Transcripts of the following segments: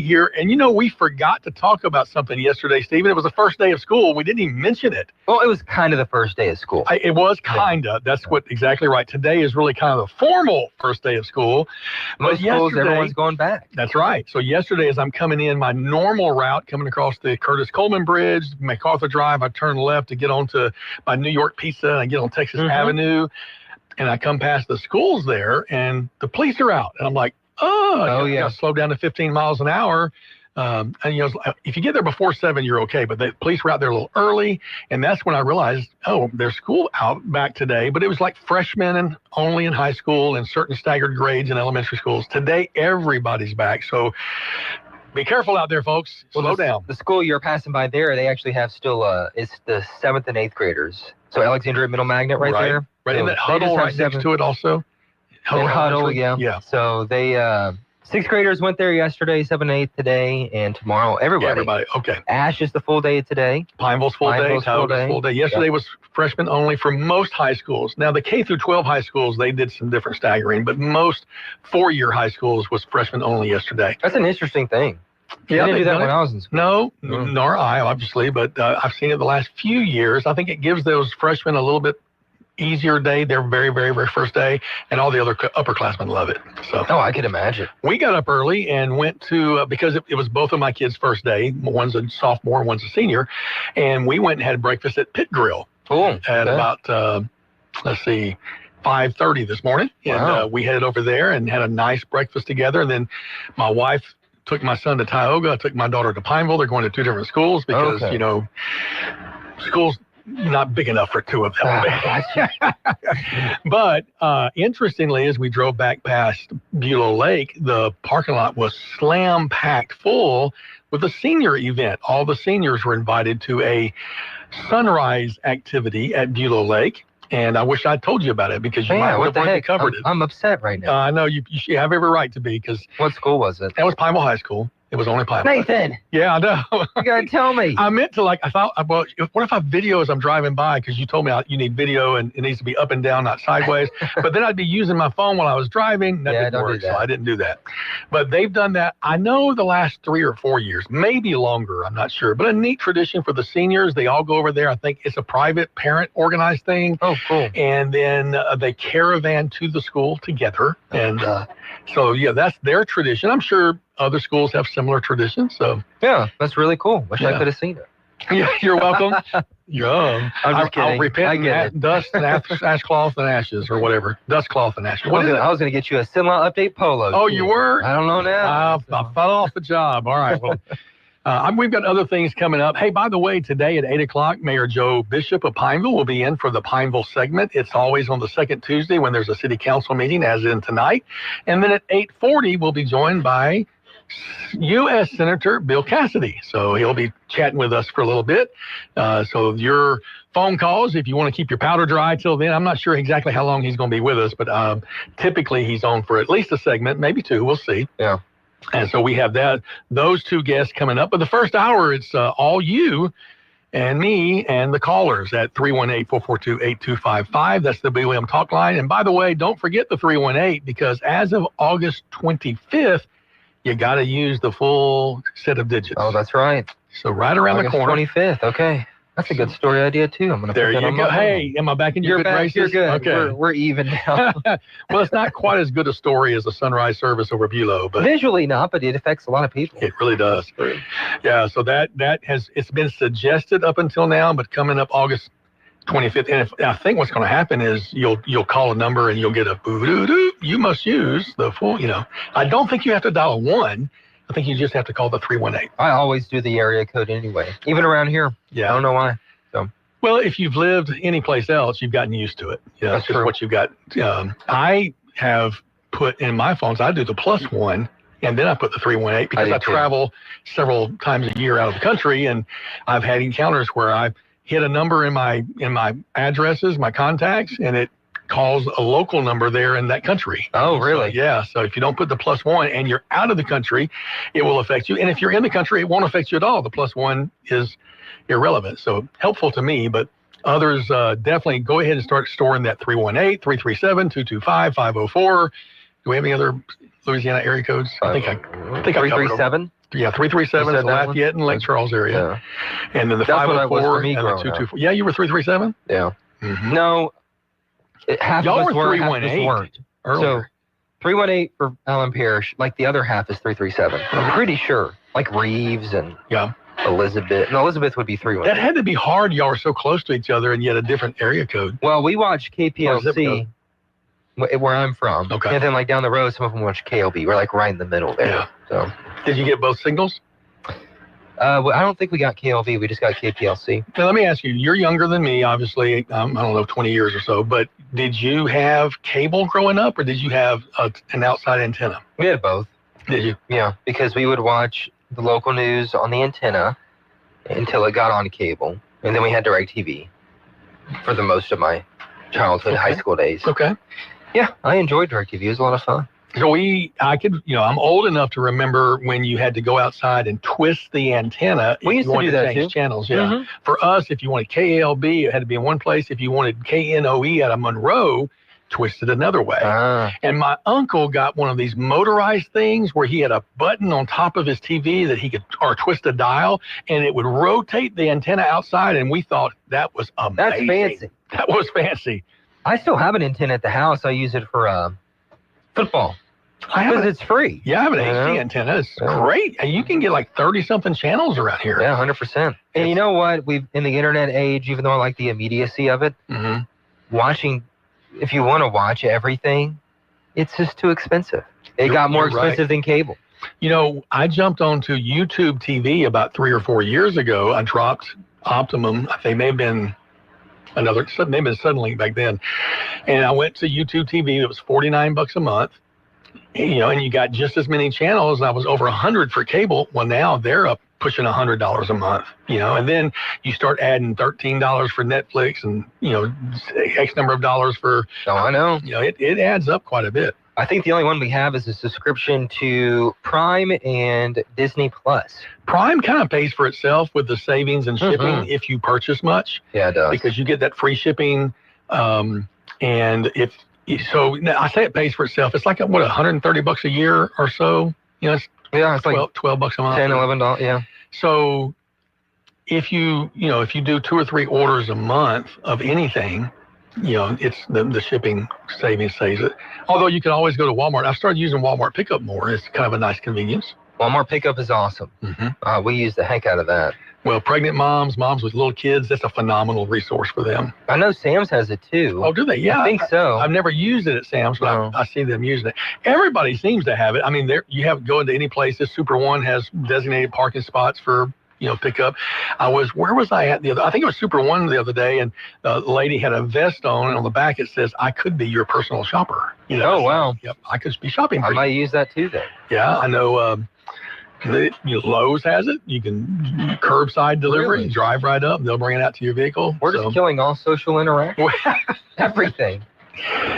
here. And, we forgot to talk about something yesterday, Stephen. It was the first day of school. We didn't even mention it. Well, it was kind of the first day of school. It was kind of. That's exactly right. Today is really kind of the formal first day of school. Most schools, everyone's going back. That's right. So yesterday, as I'm coming in my normal route, coming across the Curtis Coleman Bridge, MacArthur Drive, I turn left to get onto my New York Pizza, and I get on Texas Avenue, and I come past the schools there, and the police are out. And I'm like, you got to slow down to 15 miles an hour. And if you get there before 7, you're okay. But the police were out there a little early, and that's when I realized, there's school out back today. But it was like freshmen and only in high school and certain staggered grades in elementary schools. Today, everybody's back. So be careful out there, folks. Slow down. The school you're passing by there, they actually have still it's the 7th and 8th graders. So Alexandria Middle Magnet right there. Right in that huddle right next to it also. Huddle, yeah. So they 6th graders went there yesterday, 7th and 8th today, and tomorrow everybody. Okay. Ash is the full day today. Pineville's full day. Full day. Yesterday was freshmen only for most high schools. Now the K through 12 high schools, they did some different staggering, but most 4-year high schools was freshmen only yesterday. That's an interesting thing. Yeah, I didn't do that when I was in school. No, nor I, obviously, but I've seen it the last few years. I think it gives those freshmen a little bit easier day, their very, very, very first day, and all the other upperclassmen love it. So, I could imagine. We got up early and went to, because it was both of my kids' first day. One's a sophomore, one's a senior, and we went and had breakfast at Pit Grill at about, 5:30 this morning. And we headed over there and had a nice breakfast together. And then my wife took my son to Tioga. I took my daughter to Pineville. They're going to 2 different schools because, schools not big enough for 2 of them. But interestingly, as we drove back past Beulah Lake, the parking lot was slam packed full with a senior event. All the seniors were invited to a sunrise activity at Beulah Lake. And I wish I'd told you about it because you might have already covered it. I'm upset right now. I know you have every right to be because. What school was it? That was Pineville High School. It was only Pineville. Nathan. Yeah, I know. You gotta tell me. I meant to I thought, well, what if I video as I'm driving by? Because you told me you need video and it needs to be up and down, not sideways. But then I'd be using my phone while I was driving. That didn't work, so I didn't do that. But they've done that. I know the last 3 or 4 years, maybe longer. I'm not sure. But a neat tradition for the seniors. They all go over there. I think it's a private parent organized thing. Oh, cool. And then they caravan to the school together. And so, that's their tradition. I'm sure other schools have similar traditions. So yeah, that's really cool. Wish I could have seen it. Yeah, you're welcome. I'm just kidding. I'll repent dust and ashcloth and ashes or whatever. Dust cloth and ashes. I was going to get you a Sinlaw Update polo. Oh, you were? I don't know now. I fell off the job. All right. Well, we've got other things coming up. Hey, by the way, today at 8 o'clock, Mayor Joe Bishop of Pineville will be in for the Pineville segment. It's always on the second Tuesday when there's a city council meeting, as in tonight. And then at 8:40, we'll be joined by U.S. Senator Bill Cassidy. So he'll be chatting with us for a little bit. So your phone calls, if you want to keep your powder dry till then, I'm not sure exactly how long he's going to be with us, but typically he's on for at least a segment, maybe 2. We'll see. Yeah. And so we have those 2 guests coming up. But the first hour, it's all you and me and the callers at 318-442-8255. That's the BWM talk line. And by the way, don't forget the 318 because as of August 25th, you got to use the full set of digits. Oh, that's right. So right around the corner. August 25th. Okay. That's a good story idea, too. I'm gonna there you go. Hey, am I back in your good graces? You're good. Okay. We're even now. Well, it's not quite as good a story as the sunrise service over Beulah, but visually not, but it affects a lot of people. It really does. Yeah, so it's been suggested up until now, but coming up August 25th, and I think what's going to happen is you'll call a number and you'll get a boo-doo-doo. You must use the full, I don't think you have to dial a 1. I think you just have to call the 318. I always do the area code anyway, even around here. Yeah. I don't know why. So. Well, if you've lived anyplace else, you've gotten used to it. That's just what you've got. I have put in my phones, I do the +1, and then I put the 318 because I travel several times a year out of the country, and I've had encounters where I hit a number in my addresses, my contacts, and it calls a local number there in that country. Oh, really? So, so if you don't put the +1 and you're out of the country, it will affect you. And if you're in the country, it won't affect you at all. The +1 is irrelevant. So helpful to me, but others definitely go ahead and start storing that 318, 337, 225, 504. Do we have any other Louisiana area codes? I think I 337. Yeah, 337 is the Lafayette and Lake Charles area. Yeah. And then the 504 and the 224. Yeah, you were 337? Yeah. Mm-hmm. No, half y'all of us were 318 earlier. So 318 for Allen Parish, like the other half is 337. I'm pretty sure. Like Reeves and Elizabeth. No, Elizabeth would be 318. That had to be hard. Y'all were so close to each other and yet a different area code. Well, we watched KPLC where I'm from. Okay. And then like down the road, some of them watch KLB. We're like right in the middle there. Yeah. So. Did you get both singles? Well, I don't think we got KLV. We just got KPLC. Now, let me ask you, you're younger than me, obviously. I don't know, 20 years or so. But did you have cable growing up or did you have an outside antenna? We had both. Did you? Yeah, because we would watch the local news on the antenna until it got on cable. And then we had DirecTV for the most of my childhood, high school days. Okay. Yeah, I enjoyed DirecTV. It was a lot of fun. So I'm old enough to remember when you had to go outside and twist the antenna. We used to do that too. Channels, yeah. Mm-hmm. For us, if you wanted KALB, it had to be in one place. If you wanted KNOE out of Monroe, twist it another way. And my uncle got one of these motorized things where he had a button on top of his TV that he could, or twist a dial, and it would rotate the antenna outside. And we thought that was amazing. That's fancy. That was fancy. I still have an antenna at the house. I use it for football. Because it's free. Yeah, I have an HD antenna. It's great. And you can get like 30-something channels around here. Yeah, 100%. And you know what? We've in the internet age, even though I like the immediacy of it, watching, if you want to watch everything, it's just too expensive. It got more expensive than cable. You know, I jumped onto YouTube TV about 3 or 4 years ago. I dropped Optimum. They may have been Suddenlink back then. And I went to YouTube TV. It was $49 a month. You know, and you got just as many channels. I was over 100 for cable. Well, now they're up pushing $100 a month, you know, and then you start adding $13 for Netflix and, you know, X number of dollars for, I know, you know, it adds up quite a bit. I think the only one we have is a subscription to Prime and Disney Plus. Prime kind of pays for itself with the savings and shipping if you purchase much. Yeah, it does. Because you get that free shipping. And so I say it pays for itself. It's like, what, $130 a year or so? You know, it's like $12 a month. $10, $11, yeah. So if you do 2 or 3 orders a month of anything, you know, it's the shipping savings saves it. Although you can always go to Walmart. I've started using Walmart Pickup more. It's kind of a nice convenience. Walmart Pickup is awesome. We use the heck out of that. Well, pregnant moms with little kids, that's a phenomenal resource for them. I know Sam's has it too. Oh, do they? Yeah. I think so. I've never used it at Sam's, but I see them using it. Everybody seems to have it. I mean, you have go into any place. This Super One has designated parking spots for, you know, pickup. Where was I at I think it was Super One the other day, and the lady had a vest on, and on the back it says, "I could be your personal shopper." You know, oh, wow. Yep, I could be shopping for you. I might use that too then. Yeah, I know. Lowe's has it. You can curbside delivery. You drive right up. They'll bring it out to your vehicle. We're just killing all social interaction. Everything.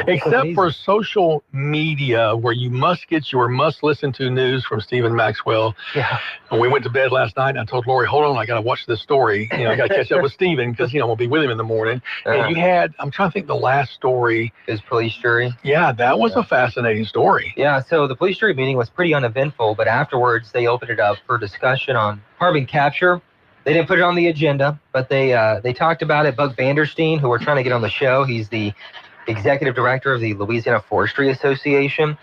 Except for social media, where you must get your must-listen-to news from Stephen Maxwell. Yeah. And we went to bed last night, and I told Lori, hold on, I got to watch this story. You know, I got to catch up with Stephen because, you know, we'll be with him in the morning. And you had, I'm trying to think the last story. His police jury. Yeah, that was a fascinating story. Yeah, so the police jury meeting was pretty uneventful, but afterwards they opened it up for discussion on carbon capture. They didn't put it on the agenda, but they talked about it. Buck Vanderstein, who we're trying to get on the show, he's the executive director of the Louisiana Forestry Association.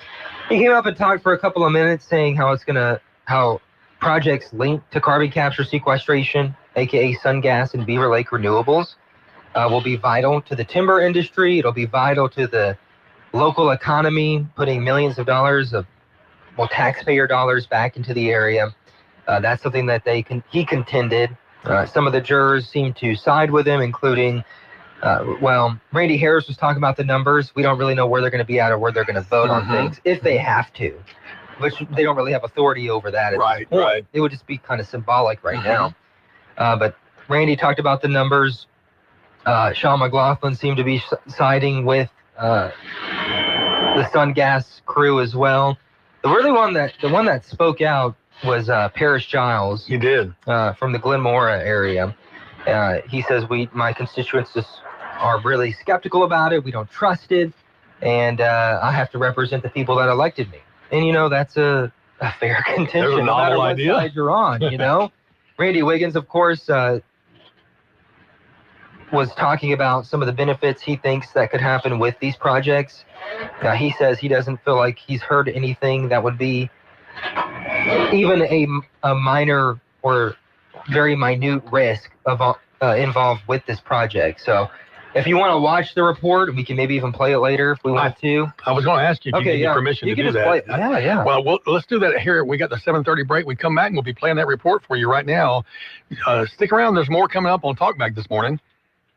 He came up and talked for a couple of minutes saying how projects linked to carbon capture sequestration, aka sun gas and Beaver Lake renewables, will be vital to the timber industry. It'll be vital to the local economy, putting millions of dollars of taxpayer dollars back into the area. That's something that he contended. Some of the jurors seemed to side with him, including Randy Harris was talking about the numbers. We don't really know where they're going to be at or where they're going to vote on things if they have to, which they don't really have authority over that. Right. It would just be kind of symbolic right now. But Randy talked about the numbers. Sean McLaughlin seemed to be siding with the Sun Gas crew as well. The one that spoke out was Parrish Giles. He did. From the Glenmora area. He says, my constituents are really skeptical about it. We don't trust it. And I have to represent the people that elected me. And, that's a fair contention. There's a no matter novel what idea. side you're on. Randy Wiggins, of course, was talking about some of the benefits he thinks that could happen with these projects. He says he doesn't feel like he's heard anything that would be even a minor or very minute risk of involved with this project. So if you want to watch the report, we can maybe even play it later if we want to. I was going to ask you if you give me permission to do that. Play it. Yeah. Well, let's do that here. We got the 7:30 break. We come back and we'll be playing that report for you right now. Stick around. There's more coming up on Talkback this morning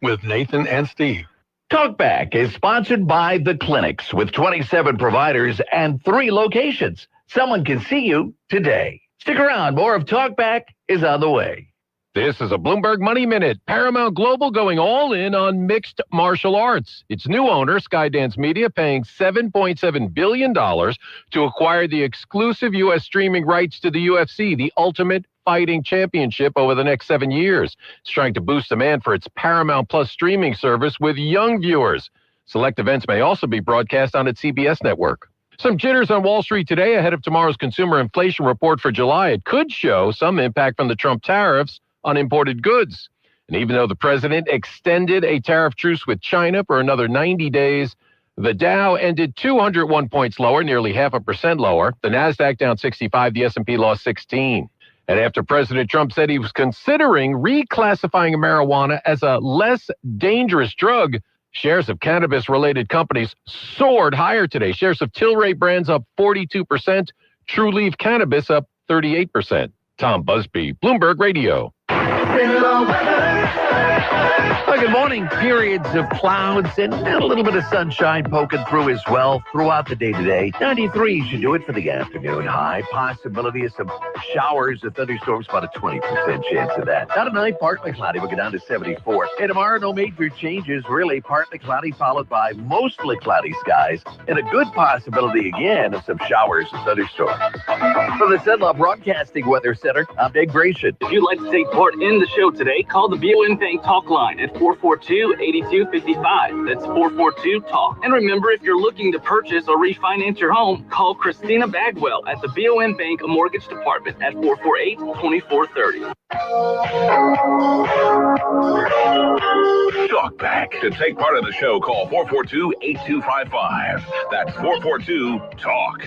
with Nathan and Steve. Talkback is sponsored by The Clinics with 27 providers and 3 locations. Someone can see you today. Stick around. More of Talkback is on the way. This is a Bloomberg Money Minute. Paramount Global going all in on mixed martial arts. Its new owner, Skydance Media, paying $7.7 billion to acquire the exclusive U.S. streaming rights to the UFC, the Ultimate Fighting Championship, over the next 7 years. It's trying to boost demand for its Paramount Plus streaming service with young viewers. Select events may also be broadcast on its CBS network. Some jitters on Wall Street today ahead of tomorrow's consumer inflation report for July. It could show some impact from the Trump tariffs on imported goods. And even though the president extended a tariff truce with China for another 90 days, the Dow ended 201 points lower, nearly 0.5% lower. The Nasdaq down 65, the S&P lost 16. And after President Trump said he was considering reclassifying marijuana as a less dangerous drug, shares of cannabis-related companies soared higher today. Shares of Tilray Brands up 42%, True Leaf Cannabis up 38%. Tom Busby, Bloomberg Radio. Well, good morning. Periods of clouds and a little bit of sunshine poking through as well throughout the day today. 93 should do it for the afternoon. High possibility of some showers or thunderstorms, about a 20% chance of that. Now tonight, partly cloudy. We'll go down to 74. And tomorrow, no major changes. Really, partly cloudy followed by mostly cloudy skies and a good possibility again of some showers and thunderstorms. From the Cenla Broadcasting Weather Center, I'm Dave Gratian. If you'd like to take part in the show today, call the BON Bank Talk line at 442-8255. That's 442-TALK. And remember, if you're looking to purchase or refinance your home, call Christina Bagwell at the BON Bank Mortgage Department at 448-2430. Talkback. To take part in the show, call 442-8255. That's 442-TALK.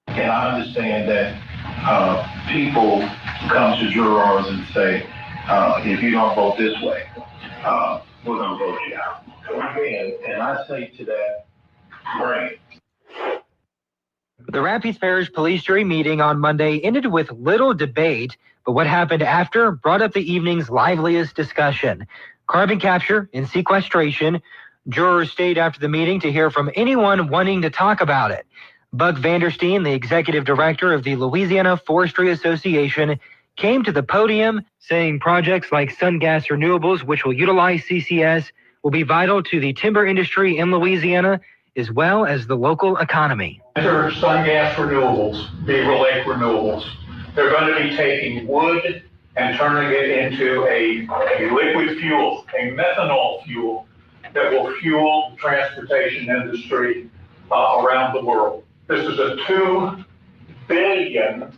And I understand that people come to jurors and say, if you don't vote this way, we're going to vote you out. And I say to that, bring it. The Rapides Parish Police Jury meeting on Monday ended with little debate, but what happened after brought up the evening's liveliest discussion. Carbon capture and sequestration. Jurors stayed after the meeting to hear from anyone wanting to talk about it. Buck Vandersteen, the executive director of the Louisiana Forestry Association, came to the podium saying projects like Sungas Renewables, which will utilize CCS, will be vital to the timber industry in Louisiana, as well as the local economy. Enter Sungas Renewables, Beaver Lake Renewables. They're going to be taking wood and turning it into a liquid fuel, a methanol fuel that will fuel the transportation industry around the world. This is a $2 billion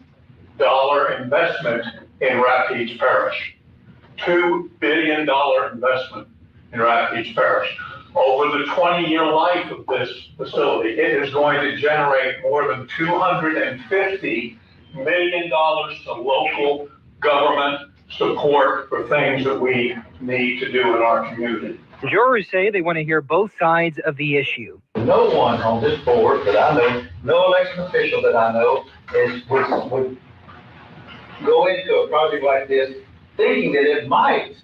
investment in Rapides Parish. $2 billion investment in Rapides Parish. Over the 20-year life of this facility, it is going to generate more than $250 million to local government support for things that we need to do in our community. Jurors say they want to hear both sides of the issue. No one on this board that I know, no election official that I know, would go into a project like this thinking that it might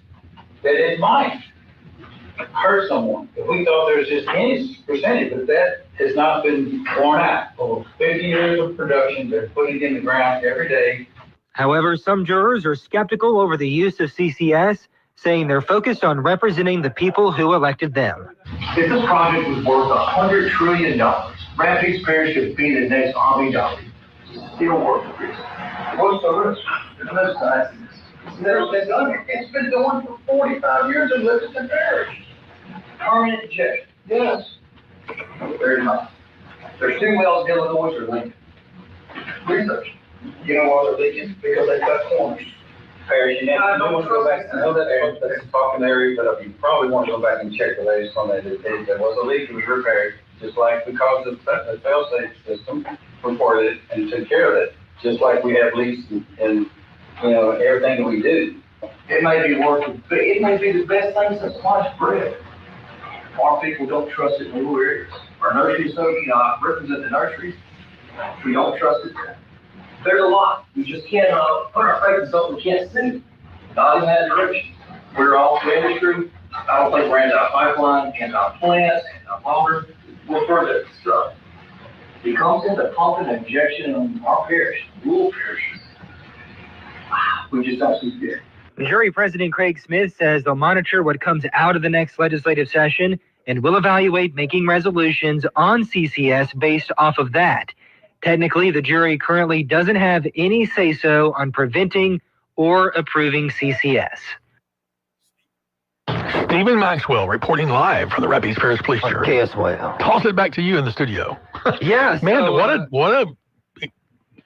hurt someone. If we thought there was just any percentage, but that has not been borne out. Over 50 years of production, they're putting it in the ground every day. However, some jurors are skeptical over the use of CCS, saying they're focused on representing the people who elected them. If this project was worth $100 trillion, Rapides Parish should be the next Army Dolly. Still worth the risk. What's the risk? It's been going for 45 years in Livingston Parish. Permanent jet. Yes. There's not. There's 2 wells in Illinois that are leaking. Research. You know why they're leaking? Because they've got corners. Parish, you don't want to go back. I know that's a talking area, but you probably want to go back and check the latest on that. There was a leak, it was repaired, just like because the fail-safe system reported it and took care of it, just like we have leaks in everything that we do. It may be working, but it may be the best thing since sliced bread. Our people don't trust it in rural areas. Our nursery association, I represent the nurseries. We don't trust it. There's a lot. We just can't put our faith in something we can't see. Not in that direction. We're all in the industry. I don't think we're anti-pipeline, anti-plants, anti-water. We're for that stuff. It comes into pumping and injection on our parish, rural parishes. We just don't see fit. Missouri President Craig Smith says they'll monitor what comes out of the next legislative session and will evaluate making resolutions on CCS based off of that. Technically, the jury currently doesn't have any say-so on preventing or approving CCS. Stephen Maxwell reporting live from the Rapid Parish Police Jury. KSYL. Toss it back to you in the studio. Yeah, Man, so, what a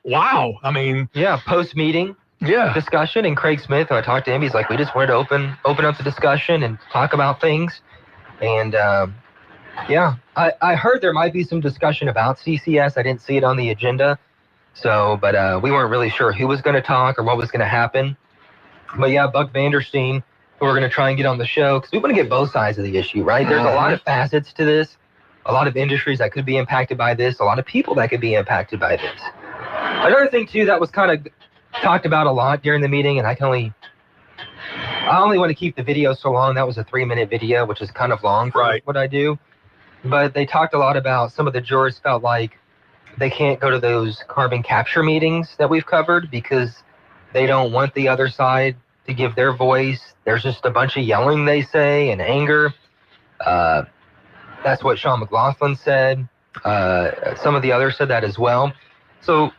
wow. I mean, yeah, post-meeting discussion, and Craig Smith, when I talked to him, he's like, we just wanted to open up the discussion and talk about things. And I heard there might be some discussion about CCS. I didn't see it on the agenda. So, but we weren't really sure who was going to talk or what was going to happen. But yeah, Buck Vandersteen, who we're going to try and get on the show, because we want to get both sides of the issue, right? There's a lot of facets to this, a lot of industries that could be impacted by this, a lot of people that could be impacted by this. Another thing, too, that was kind of talked about a lot during the meeting, and I only want to keep the video so long. That was a 3-minute video, which is kind of long for what I do. But they talked a lot about some of the jurors felt like they can't go to those carbon capture meetings that we've covered because they don't want the other side to give their voice. There's just a bunch of yelling, they say, and anger. That's what Sean McLaughlin said. Some of the others said that as well. So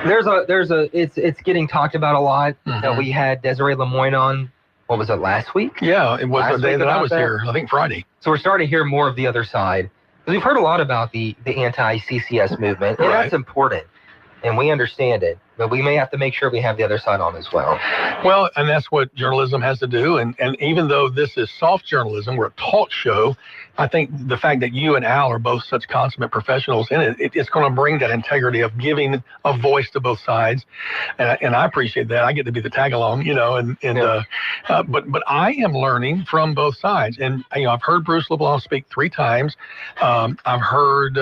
it's getting talked about a lot. That we had Desiree Lemoyne on, what was it, last week? Yeah, it was the day that I was here, I think Friday. So we're starting to hear more of the other side. Because we've heard a lot about the anti-CCS movement, and that's important. And we understand it, but we may have to make sure we have the other side on as well. Well, and that's what journalism has to do. And even though this is soft journalism, we're a talk show, I think the fact that you and Al are both such consummate professionals in it, it's going to bring that integrity of giving a voice to both sides. And I appreciate that. I get to be the tag along, but I am learning from both sides. And, I've heard Bruce LeBlanc speak 3 times. I've heard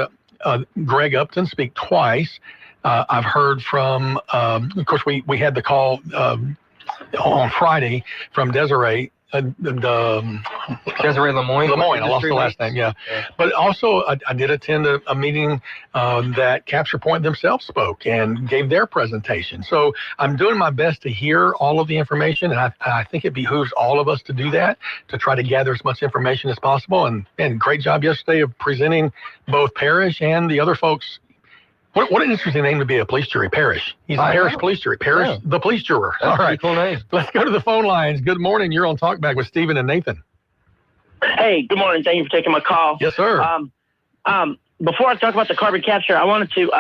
Greg Upton speak twice. I've heard from, of course, we had the call on Friday from Desiree. Desiree Lemoyne. I lost the last name, yeah. But also, I did attend a meeting that Capture Point themselves spoke and gave their presentation. So I'm doing my best to hear all of the information, and I think it behooves all of us to do that, to try to gather as much information as possible. And great job yesterday of presenting both Parish and the other folks. What an interesting name to be a police jury, Parish. He's a Parish police jury. Parish, the police juror. That's all right. Cool name. Let's go to the phone lines. Good morning. You're on Talkback with Stephen and Nathan. Hey, good morning. Thank you for taking my call. Yes, sir. Before I talk about the carbon capture, I wanted to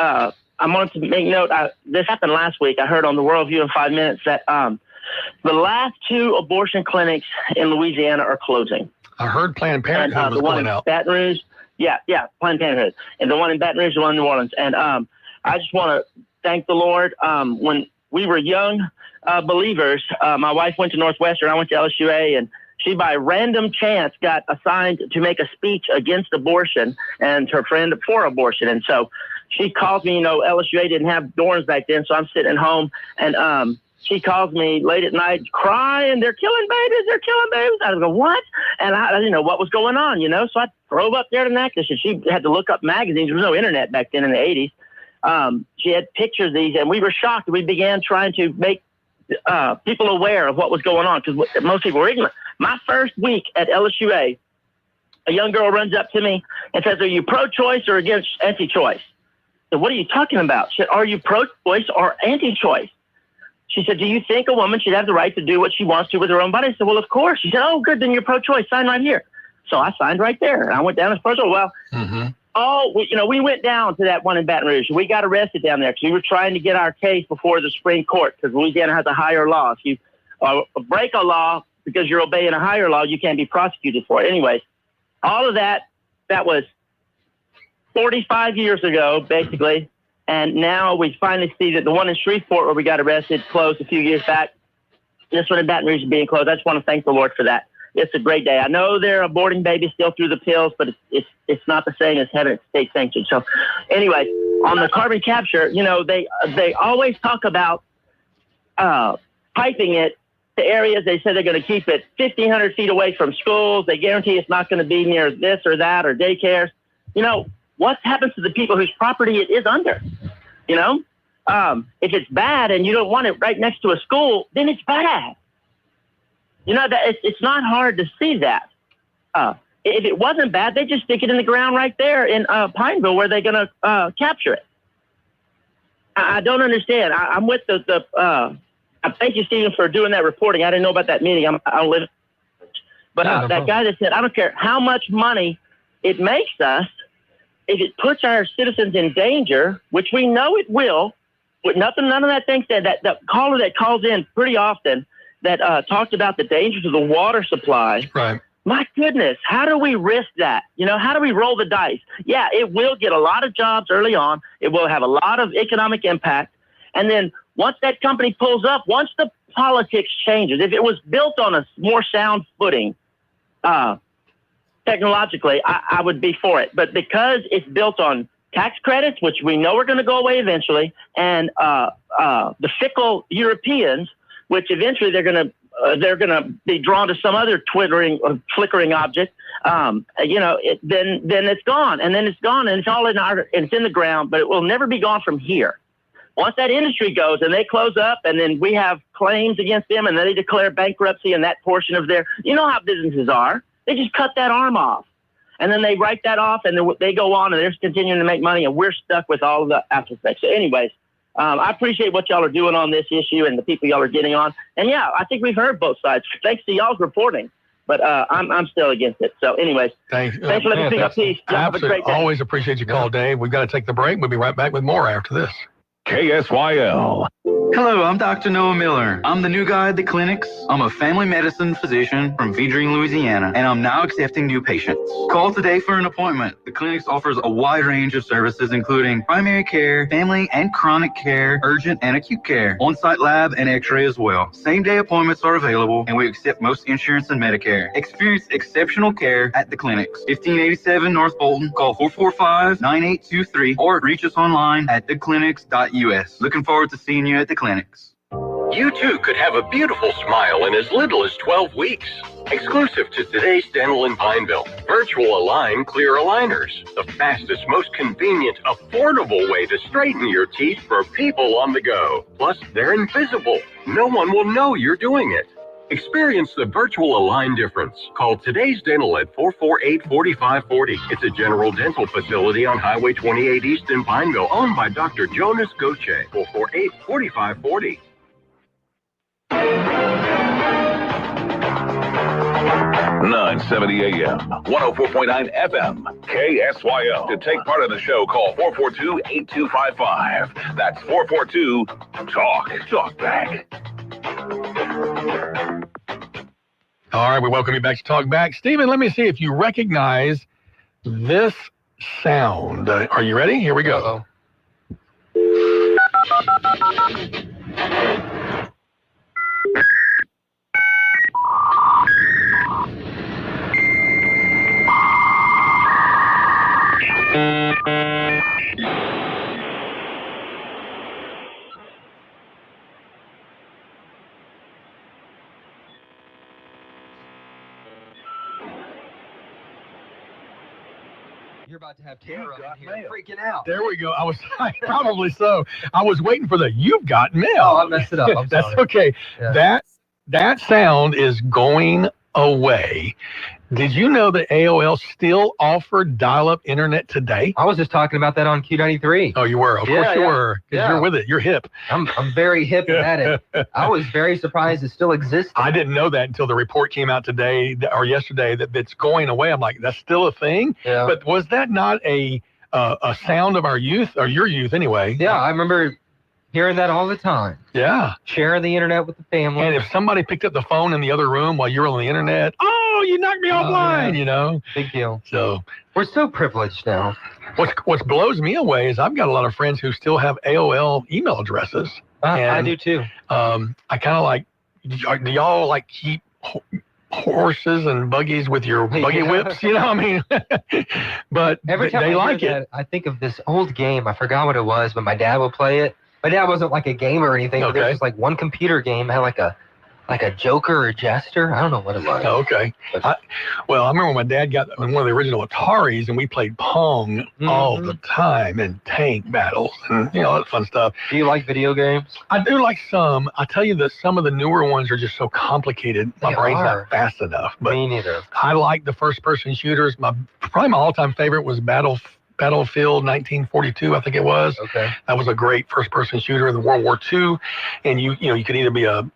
make note. This happened last week. I heard on the Worldview in 5 minutes that the last 2 abortion clinics in Louisiana are closing. I heard Planned Parenthood was pulling out. Baton Rouge. Yeah, Planned Parenthood. And the one in Baton Rouge, the one in New Orleans. And I just want to thank the Lord. When we were young believers, my wife went to Northwestern, I went to LSUA, and she, by random chance, got assigned to make a speech against abortion and her friend for abortion. And so she calls me, LSUA didn't have dorms back then, so I'm sitting at home, and she calls me late at night crying, they're killing babies. I go, what? And I didn't know what was going on, So I drove up there to Natchitoches, and she had to look up magazines. There was no internet back then in the 80s. She had pictures of these, and we were shocked. We began trying to make people aware of what was going on because most people were ignorant. My first week at LSUA, a young girl runs up to me and says, are you pro-choice or against anti-choice? I said, what are you talking about? She said, are you pro-choice or anti-choice? She said, do you think a woman should have the right to do what she wants to with her own body? I said, well, of course. She said, oh, good, then you're pro-choice. Sign right here. So I signed right there. And I went down to Spursville. Well, we went down to that one in Baton Rouge. We got arrested down there because we were trying to get our case before the Supreme Court because Louisiana has a higher law. If you break a law because you're obeying a higher law, you can't be prosecuted for it. Anyways, all of that was 45 years ago, basically. And now we finally see that the one in Shreveport where we got arrested closed a few years back. This one in Baton Rouge is being closed. I just want to thank the Lord for that. It's a great day. I know they're aborting babies still through the pills, but it's not the same as having it state sanctioned. So anyway, on the carbon capture, they always talk about piping it to areas. They say they're going to keep it 1,500 feet away from schools. They guarantee it's not going to be near this or that or daycares. What happens to the people whose property it is under? If it's bad and you don't want it right next to a school, then it's bad. That it's not hard to see that. If it wasn't bad, they just stick it in the ground right there in Pineville where they're going to capture it. I don't understand. I'm with thank you, Stephen, for doing that reporting. I didn't know about that meeting. I don't live. But that guy that said, I don't care how much money it makes us, if it puts our citizens in danger, which we know it will, with none of that thing said, that caller that calls in pretty often that talked about the dangers of the water supply. Right. My goodness, how do we risk that? How do we roll the dice? Yeah, it will get a lot of jobs early on. It will have a lot of economic impact. And then once that company pulls up, once the politics changes, if it was built on a more sound footing, technologically, I would be for it. But because it's built on tax credits, which we know are going to go away eventually, and the fickle Europeans, which eventually they're going to be drawn to some other twittering or flickering object, then it's gone, and then it's gone, and it's all it's in the ground, but it will never be gone from here. Once that industry goes and they close up, and then we have claims against them, and then they declare bankruptcy in that portion of their, how businesses are. They just cut that arm off, and then they write that off, and they go on, and they're continuing to make money, and we're stuck with all of the after effects. So anyways, I appreciate what y'all are doing on this issue and the people y'all are getting on. And yeah, I think we've heard both sides. Thanks to y'all's reporting, but I'm still against it. So anyways, thanks for letting me speak up, Peace. Have a great day. Always appreciate your call, Dave. We've got to take the break. We'll be right back with more after this. KSYL. Hello, I'm Dr. Noah Miller. I'm the new guy at the clinics. I'm a family medicine physician from Vedrine, Louisiana, and I'm now accepting new patients. Call today for an appointment. The clinics offers a wide range of services, including primary care, family and chronic care, urgent and acute care, on-site lab and x-ray as well. Same-day appointments are available, and we accept most insurance and Medicare. Experience exceptional care at the clinics. 1587 North Bolton. Call 445-9823 or reach us online at theclinics.us. Looking forward to seeing you at the clinics. You too could have a beautiful smile in as little as 12 weeks. Exclusive to Today's Dental in Pineville, Virtual Align Clear Aligners, the fastest, most convenient, affordable way to straighten your teeth for people on the go. Plus, they're invisible. No one will know you're doing it. Experience the Virtual Align difference. Call Today's Dental at 448-4540. It's a general dental facility on Highway 28 East in Pineville, owned by Dr. Jonas Goche. 448-4540. 970 AM, 104.9 FM, KSYL. To take part in the show, call 442-8255. That's 442-TALK back. All right, we welcome you back to Talk Back. Stephen, let me see if you recognize this sound. Are you ready? Here we go. You're about to have terror in here, freaking out. There we go. Probably so. I was waiting for the "You've got mail." Oh, I messed it up. I'm That's sorry. okay. Yeah. That sound is going away. Did you know that AOL still offered dial-up internet today? I was just talking about that on Q93. Oh, you were? Of course you were, because you're with it. You're hip. I'm very hip at it. I was very surprised it still exists. I didn't know that until the report came out today or yesterday that it's going away. I'm like, that's still a thing? Yeah. But was that not a sound of our youth, or your youth anyway? Yeah, I remember hearing that all the time. Yeah. Sharing the internet with the family. And if somebody picked up the phone in the other room while you were on the internet, oh, you knocked me offline, you know? Big deal. So we're so privileged now. What blows me away is I've got a lot of friends who still have AOL email addresses. I do too. I kind of like, do y'all like keep horses and buggies with your buggy whips? You know what I mean? But every time they like it. I think of this old game. I forgot what it was, but my dad would play it. My dad wasn't like a gamer or anything. But there was just like one computer game. It had like a Joker or a Jester. I don't know what it was. Oh, okay. I remember when my dad got one of the original Ataris, and we played Pong all the time and tank battles and all that fun stuff. Do you like video games? I do like some. I tell you that some of the newer ones are just so complicated. My brain's not fast enough. But me neither. I like the first-person shooters. Probably my all-time favorite was Battlefield 1942, I think it was. Okay. That was a great first-person shooter in the World War II, and you could either be a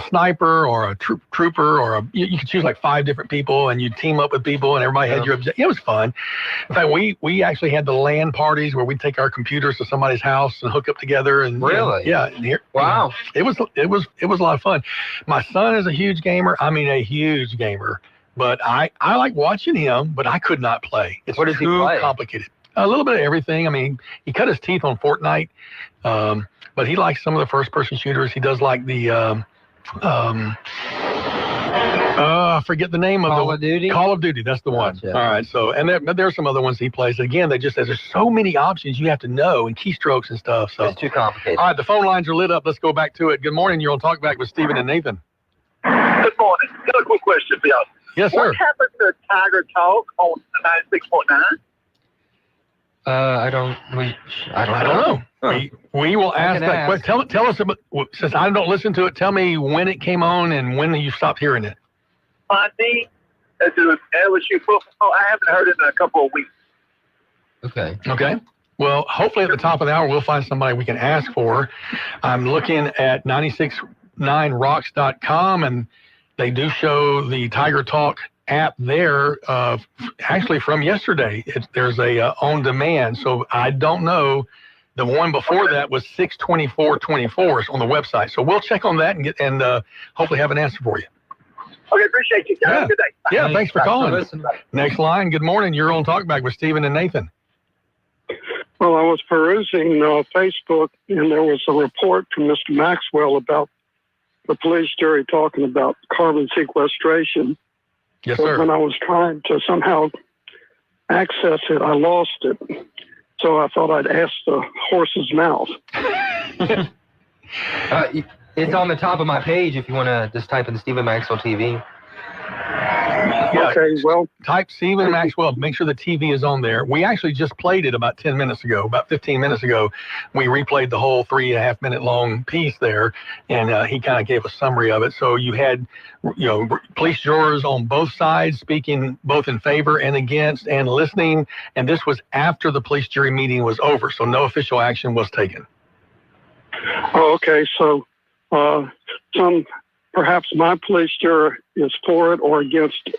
sniper or a trooper, or you could choose like 5 different people, and you team up with people, and everybody had your objective. It was fun. In fact, we actually had the LAN parties where we'd take our computers to somebody's house and hook up together. And really, and here, wow, it was a lot of fun. My son is a huge gamer. I mean, a huge gamer. But I like watching him, but I could not play. It's what does he too play? Complicated. A little bit of everything. I mean, he cut his teeth on Fortnite. But he likes some of the first-person shooters. He does like the, I forget the name of Call of Duty? Call of Duty, that's the one. Gotcha. All right, so, and there's some other ones he plays. Again, there's so many options you have to know, and keystrokes and stuff. So it's too complicated. All right, the phone lines are lit up. Let's go back to it. Good morning. You're on Talkback with Stephen and Nathan. Good morning. Got a quick question for y'all. Yes, sir. What happened to Tiger Talk on 96.9? I don't know. We will ask that question. Tell us about, since I don't listen to it, tell me when it came on and when you stopped hearing it. Monday, it was LSU football. I haven't heard it in a couple of weeks. Okay. Well, hopefully at the top of the hour, we'll find somebody we can ask for. I'm looking at 969rocks.com, and they do show the Tiger Talk app there, actually from yesterday. There's a on demand, so I don't know. The one before that was 6/24/24 on the website. So we'll check on that and hopefully have an answer for you. Okay, appreciate you guys. Have a good day. Yeah, thanks for calling. Next line. Good morning. You're on Talkback with Stephen and Nathan. Well, I was perusing Facebook, and there was a report from Mr. Maxwell about the police jury talking about carbon sequestration. Yes, but sir. when I was trying to somehow access it, I lost it. So I thought I'd ask the horse's mouth. It's on the top of my page if you want to just type in Stephen Maxwell TV. Yeah, okay, well, type Stephen Maxwell. Make sure the TV is on there. We actually just played it about 10 minutes ago, about 15 minutes ago. We replayed the whole 3.5 minute long piece there, and he kind of gave a summary of it. So you had, police jurors on both sides speaking both in favor and against and listening. And this was after the police jury meeting was over, so no official action was taken. Oh, okay. So perhaps my police juror is for it or against it.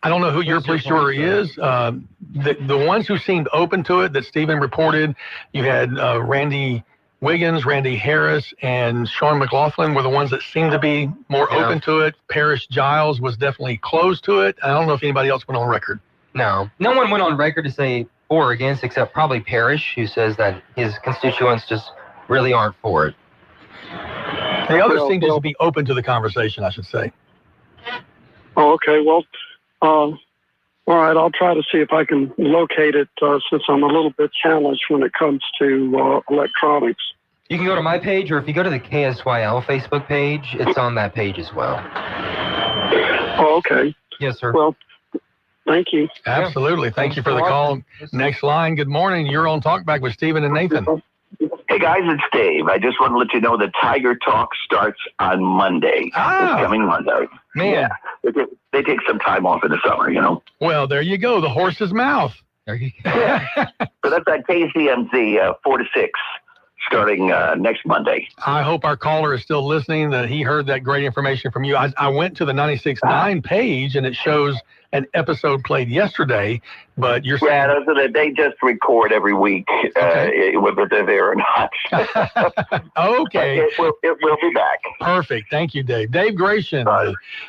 I don't know who your police juror is. The ones who seemed open to it that Stephen reported, you had Randy Wiggins, Randy Harris, and Sean McLaughlin were the ones that seemed to be more open to it. Parrish Giles was definitely closed to it. I don't know if anybody else went on record. No one went on record to say for or against, except probably Parrish, who says that his constituents just really aren't for it. The others seem to be open to the conversation, I should say. Oh, okay. Well, all right. I'll try to see if I can locate it since I'm a little bit challenged when it comes to electronics. You can go to my page, or if you go to the KSYL Facebook page, it's on that page as well. Oh, okay. Yes, sir. Well, thank you. Absolutely. Thank you for the call. Next line. Good morning. You're on Talkback with Stephen and Nathan. Hey, Hey guys, it's Dave. I just want to let you know that Tiger Talk starts on Monday. This coming Monday. Man. Yeah. They take some time off in the summer, you know. Well, there you go. The horse's mouth. So that's at KCMZ 4 to 6. Starting next Monday. I hope our caller is still listening, that he heard that great information from you. I went to the 96.9 page, and it shows an episode played yesterday, but you're saying... Yeah, they just record every week, whether they're there or not. Okay. It will be back. Perfect. Thank you, Dave. Dave Gratian,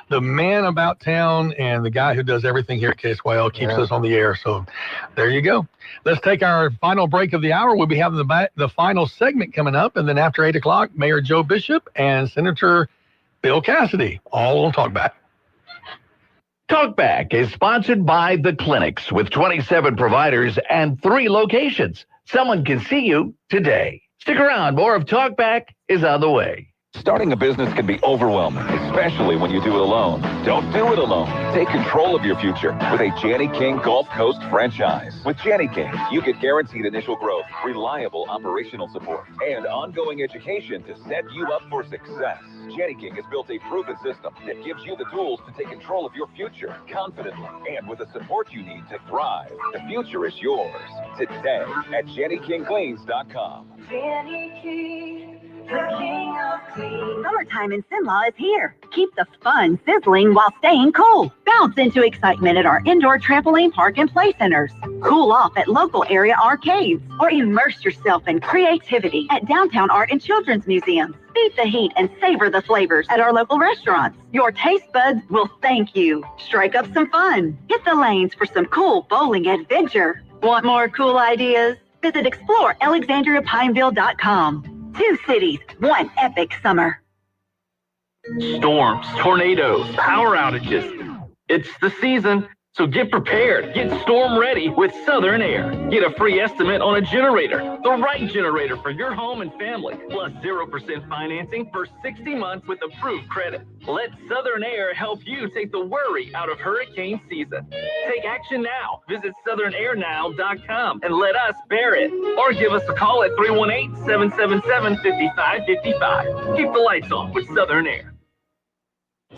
the man about town and the guy who does everything here at KSYL, keeps us on the air. So there you go. Let's take our final break of the hour. We'll be having the final segment coming up, and then after 8 o'clock, Mayor Joe Bishop and Senator Bill Cassidy, all on Talkback. Talkback is sponsored by The Clinics with 27 providers and 3 locations. Someone can see you today. Stick around. More of Talkback is on the way. Starting a business can be overwhelming, especially when you do it alone. Don't do it alone. Take control of your future with a Janny King Gulf Coast franchise. With Janny King, you get guaranteed initial growth, reliable operational support, and ongoing education to set you up for success. Janny King has built a proven system that gives you the tools to take control of your future confidently and with the support you need to thrive. The future is yours today at JannyKingCleans.com. Janny King. The king of clean. Summertime in Cenla is here. Keep the fun sizzling while staying cool. Bounce into excitement at our indoor trampoline park and play centers. Cool off at local area arcades. Or immerse yourself in creativity at Downtown Art and Children's Museums. Beat the heat and savor the flavors at our local restaurants. Your taste buds will thank you. Strike up some fun. Hit the lanes for some cool bowling adventure. Want more cool ideas? Visit explorealexandriapineville.com. 2 cities, 1 epic summer. Storms, tornadoes, power outages. It's the season, so get prepared. Get storm ready with Southern Air. Get a free estimate on a generator, the right generator for your home and family, plus 0% financing for 60 months with approved credit. Let Southern Air help you take the worry out of hurricane season. Take action now. Visit southernairnow.com and let us bear it. Or give us a call at 318-777-5555. Keep the lights on with Southern Air.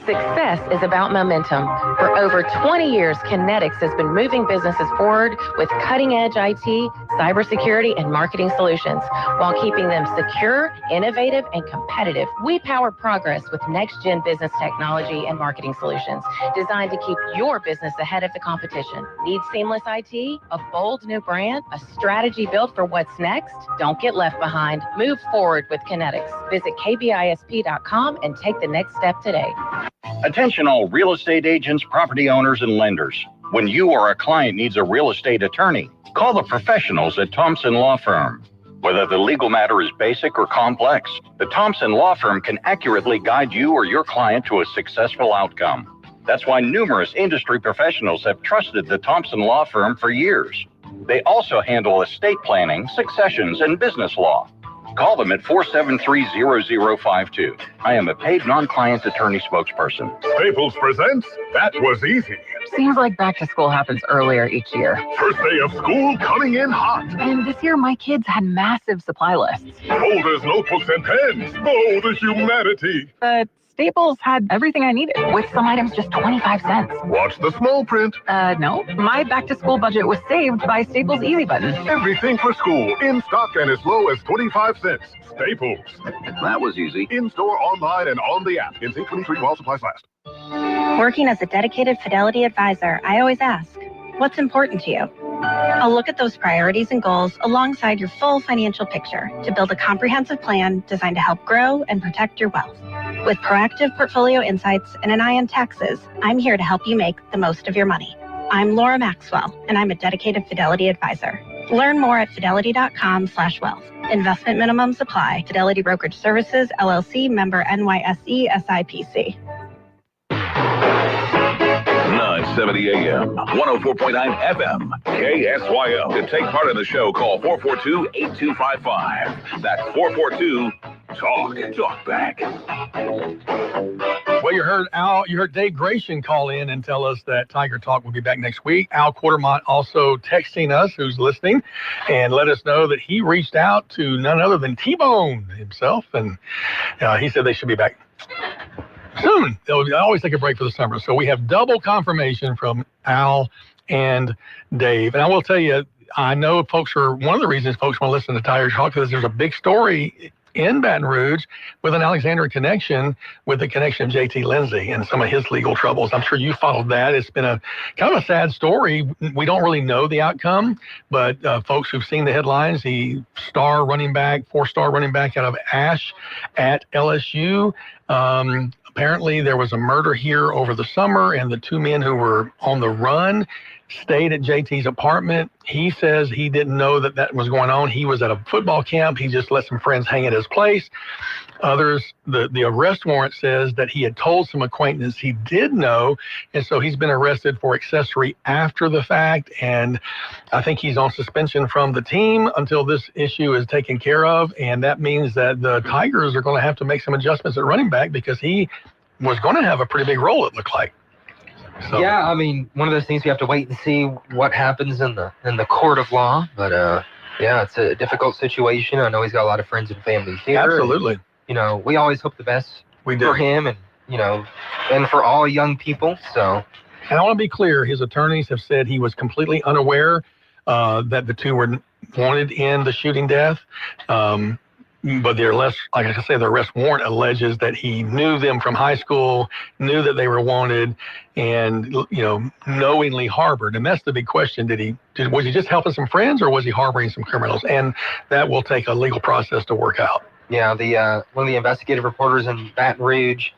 Success is about momentum. For over 20 years, Kinetics has been moving businesses forward with cutting-edge IT, cybersecurity, and marketing solutions while keeping them secure, innovative, and competitive. We power progress with next-gen business technology and marketing solutions designed to keep your business ahead of the competition. Need seamless IT, a bold new brand, a strategy built for what's next? Don't get left behind. Move forward with Kinetics. Visit kbisp.com and take the next step today. Attention all real estate agents, property owners, and lenders. When you or a client needs a real estate attorney, call the professionals at Thompson Law Firm. Whether the legal matter is basic or complex, the Thompson Law Firm can accurately guide you or your client to a successful outcome. That's why numerous industry professionals have trusted the Thompson Law Firm for years. They also handle estate planning, successions, and business law. Call them at 473-0052. I am a paid non-client attorney spokesperson. Staples presents That Was Easy. Seems like back to school happens earlier each year. First day of school coming in hot. And this year my kids had massive supply lists. Folders, notebooks, and pens. Oh, the humanity. But Staples had everything I needed, with some items just 25 cents. Watch the small print. No. My back-to-school budget was saved by Staples Easy Button. Everything for school, in stock and as low as 25 cents. Staples. That was easy. In-store, online, and on the app. In 23 while supplies last. Working as a dedicated Fidelity advisor, I always ask, what's important to you? I'll look at those priorities and goals alongside your full financial picture to build a comprehensive plan designed to help grow and protect your wealth. With proactive portfolio insights and an eye on taxes, I'm here to help you make the most of your money. I'm Laura Maxwell, and I'm a dedicated Fidelity advisor. Learn more at fidelity.com/wealth. Investment minimums apply. Fidelity Brokerage Services, LLC, member NYSE, SIPC. 970 AM, 104.9 FM, KSYL. To take part in the show, call 442-8255. That's Talk back. Well, you heard Dave Gratian call in and tell us that Tiger Talk will be back next week. Al Quartermont also texting us, who's listening, and let us know that he reached out to none other than T-Bone himself, and he said they should be back soon. They'll always take a break for the summer. So we have double confirmation from Al and Dave. And I will tell you, I know one of the reasons folks want to listen to Tiger Talk is there's a big story in Baton Rouge with an Alexandria connection, with the connection of JT Lindsay and some of his legal troubles. I'm sure you followed that. It's been a kind of a sad story. We don't really know the outcome, but folks who've seen the headlines, the four-star running back out of Ash at LSU, apparently there was a murder here over the summer, and the two men who were on the run stayed at JT's apartment. He says he didn't know that was going on. He was at a football camp. He just let some friends hang at his place. Others, the arrest warrant says that he had told some acquaintances he did know, and so he's been arrested for accessory after the fact, and I think he's on suspension from the team until this issue is taken care of, and that means that the Tigers are going to have to make some adjustments at running back because he was going to have a pretty big role, it looked like. So. Yeah, I mean, one of those things we have to wait and see what happens in the court of law. But yeah, it's a difficult situation. I know he's got a lot of friends and family here. Absolutely. And, we always hope the best for him and and for all young people. So. And I want to be clear: his attorneys have said he was completely unaware that the two were wanted in the shooting death. But the arrest warrant alleges that he knew them from high school, knew that they were wanted, and knowingly harbored. And that's the big question: was he just helping some friends, or was he harboring some criminals? And that will take a legal process to work out. Yeah, one of the investigative reporters in Baton Rouge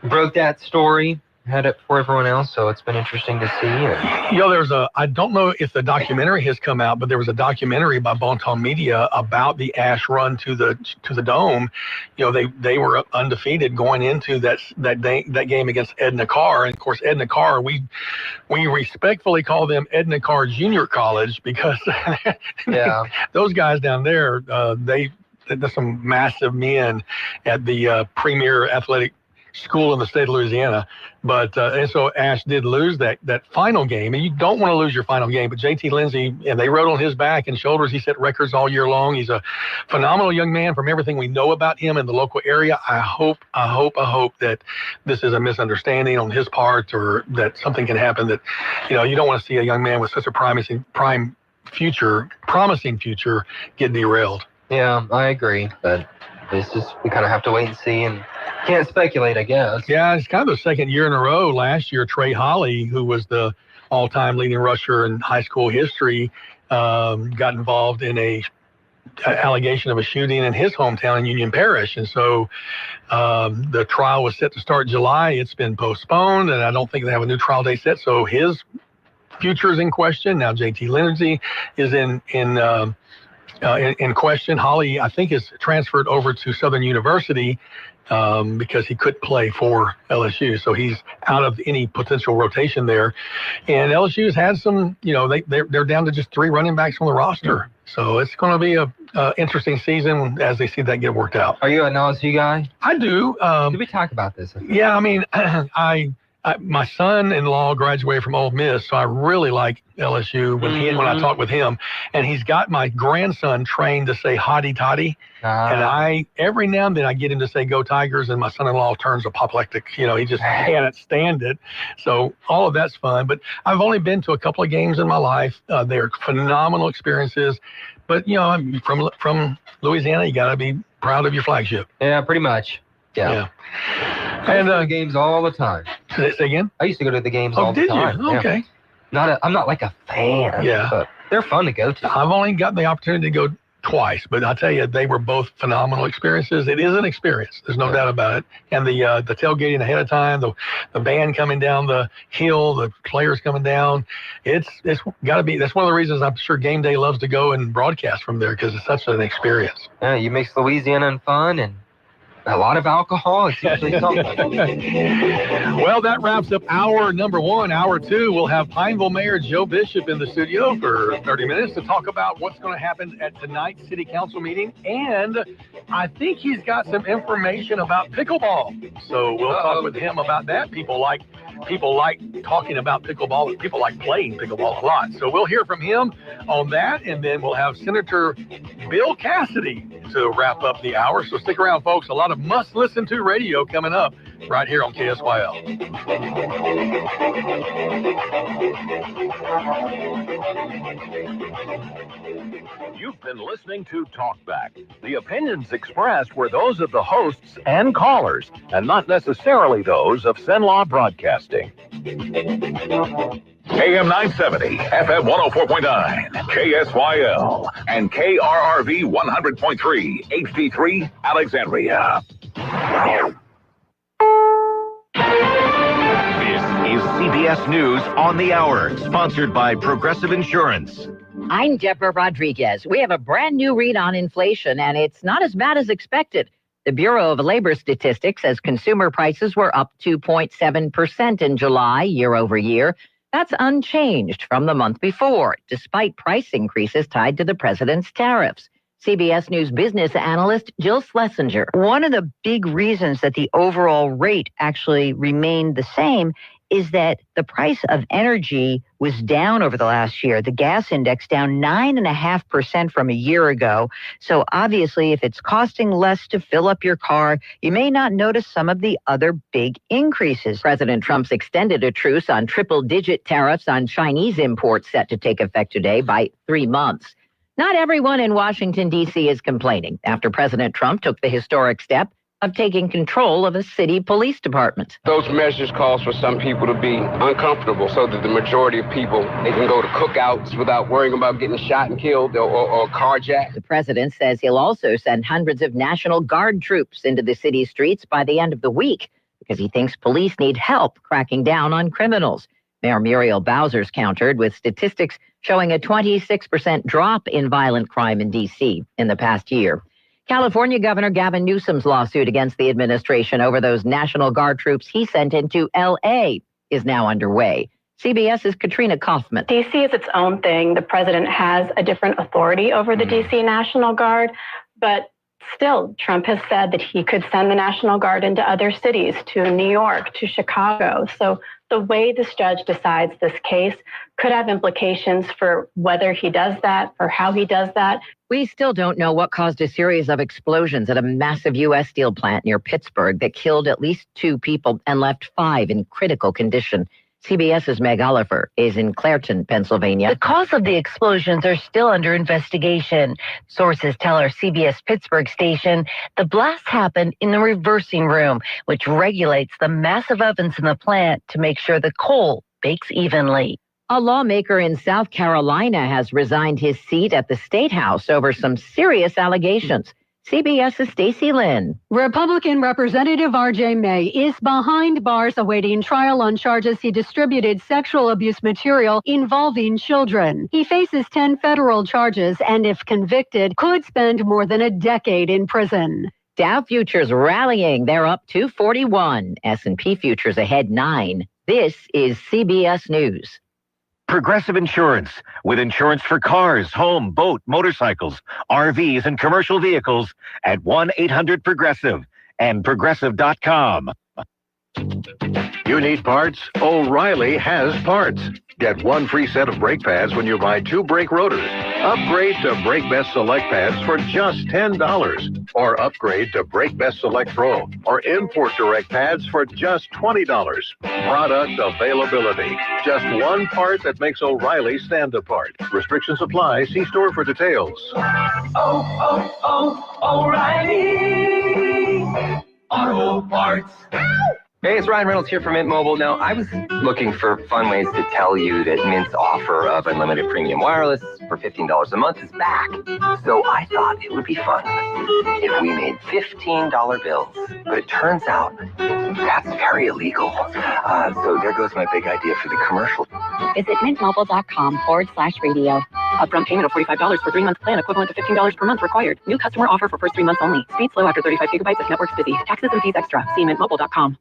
broke that story, had it for everyone else, so it's been interesting to see. I don't know if the documentary has come out, but there was a documentary by Bon Ton Media about the Ash run to the Dome. They were undefeated going into that game against Edna Carr, and of course Edna Carr, we respectfully call them Edna Carr Junior College because those guys down there, there's some massive men at the premier athletic school in the state of Louisiana, but and so Ash did lose that final game, and you don't want to lose your final game. But JT Lindsay, and they rode on his back and shoulders. He set records all year long. He's a phenomenal young man from everything we know about him in the local area. I hope that this is a misunderstanding on his part, or that something can happen that you don't want to see a young man with such a promising future get derailed. Yeah, I agree, but we kind of have to wait and see, and can't speculate, I guess. Yeah, it's kind of the second year in a row. Last year, Trey Holly, who was the all-time leading rusher in high school history, got involved in a allegation of a shooting in his hometown in Union Parish. And so the trial was set to start July. It's been postponed, and I don't think they have a new trial date set. So his future is in question. Now JT Lindsay is in question. Holly, I think, is transferred over to Southern University because he couldn't play for LSU. So he's out of any potential rotation there. And LSU's had some, they're down to just 3 running backs on the roster. So it's going to be a interesting season as they see that get worked out. Are you an LSU guy? I do. Did we talk about this? Yeah, I mean, my son-in-law graduated from Ole Miss, so I really like LSU when I talk with him. And he's got my grandson trained to say hotty toddy. And every now and then I get him to say go Tigers, and my son-in-law turns apoplectic. He just can't stand it. So all of that's fun. But I've only been to a couple of games in my life. They're phenomenal experiences. But, from Louisiana, you got to be proud of your flagship. Yeah, pretty much. Yeah. And games all the time. Say again? I used to go to the games all the time. Oh, did you? Okay. Yeah. I'm not like a fan. Yeah. But they're fun to go to. I've only got the opportunity to go twice, but I'll tell you, they were both phenomenal experiences. It is an experience. There's no doubt about it. And the tailgating ahead of time, the band coming down the hill, the players coming down, it's got to be. That's one of the reasons I'm sure Game Day loves to go and broadcast from there, because it's such an experience. Yeah, you mix Louisiana and fun, and A lot of alcohol. It's usually something. Well, that wraps up hour number one. Hour two, we'll have Pineville Mayor Joe Bishop in the studio for 30 minutes to talk about what's going to happen at tonight's city council meeting. And I think he's got some information about pickleball. So we'll talk with him about that. People like talking about pickleball, and people like playing pickleball a lot. So we'll hear from him on that, and then we'll have Senator Bill Cassidy to wrap up the hour. So stick around, folks. A lot of must-listen-to radio coming up right here on KSYL. You've been listening to Talkback. The opinions expressed were those of the hosts and callers, and not necessarily those of Cenla Broadcasting. AM 970, FM 104.9, KSYL, and KRRV 100.3, HD3, Alexandria. This is CBS News on the Hour, sponsored by Progressive Insurance. I'm Deborah Rodriguez. We have a brand new read on inflation, and it's not as bad as expected. The Bureau of Labor Statistics says consumer prices were up 2.7% in July, year over year. That's unchanged from the month before, despite price increases tied to the president's tariffs. CBS News business analyst Jill Schlesinger. One of the big reasons that the overall rate actually remained the same is that the price of energy was down over the last year. The gas index down 9.5% from a year ago. So obviously, if it's costing less to fill up your car, you may not notice some of the other big increases. President Trump's extended a truce on triple-digit tariffs on Chinese imports set to take effect today by 3 months. Not everyone in Washington, D.C. is complaining after President Trump took the historic step of taking control of a city police department. Those measures cause for some people to be uncomfortable so that the majority of people, they can go to cookouts without worrying about getting shot and killed or carjacked. The president says he'll also send hundreds of National Guard troops into the city streets by the end of the week because he thinks police need help cracking down on criminals. Mayor Muriel Bowser's countered with statistics showing a 26% drop in violent crime in D.C. in the past year. California Governor Gavin Newsom's lawsuit against the administration over those National Guard troops he sent into L.A. is now underway. CBS's Katrina Kaufman. D.C. is its own thing. The president has a different authority over the D.C. National Guard, but still, Trump has said that he could send the National Guard into other cities, to New York, to Chicago. So the way this judge decides this case could have implications for whether he does that, for how he does that. We still don't know what caused a series of explosions at a massive U.S. steel plant near Pittsburgh that killed at least 2 people and left 5 in critical condition. CBS's Meg Oliver is in Clairton, Pennsylvania. The cause of the explosions are still under investigation. Sources tell our CBS Pittsburgh station the blast happened in the reversing room, which regulates the massive ovens in the plant to make sure the coal bakes evenly. A lawmaker in South Carolina has resigned his seat at the State House over some serious allegations. CBS's Stacey Lynn. Republican Representative R.J. May is behind bars awaiting trial on charges he distributed sexual abuse material involving children. He faces 10 federal charges and, if convicted, could spend more than a decade in prison. Dow futures rallying. They're up 241. S&P futures ahead 9. This is CBS News. Progressive Insurance, with insurance for cars, home, boat, motorcycles, RVs, and commercial vehicles at 1-800-PROGRESSIVE and Progressive.com. You need parts? O'Reilly has parts. Get 1 free set of brake pads when you buy 2 brake rotors. Upgrade to Brake Best Select pads for just $10. Or upgrade to Brake Best Select Pro or Import Direct pads for just $20. Product availability. Just one part that makes O'Reilly stand apart. Restrictions apply. See store for details. O'Reilly Auto Parts. Hey, it's Ryan Reynolds here from Mint Mobile. Now, I was looking for fun ways to tell you that Mint's offer of unlimited premium wireless for $15 a month is back. So I thought it would be fun if we made $15 bills. But it turns out that's very illegal. So there goes my big idea for the commercial. Visit mintmobile.com/radio. Upfront payment of $45 for 3-month plan equivalent to $15 per month required. New customer offer for first 3 months only. Speed slow after 35 gigabytes if network's busy. Taxes and fees extra. See mintmobile.com.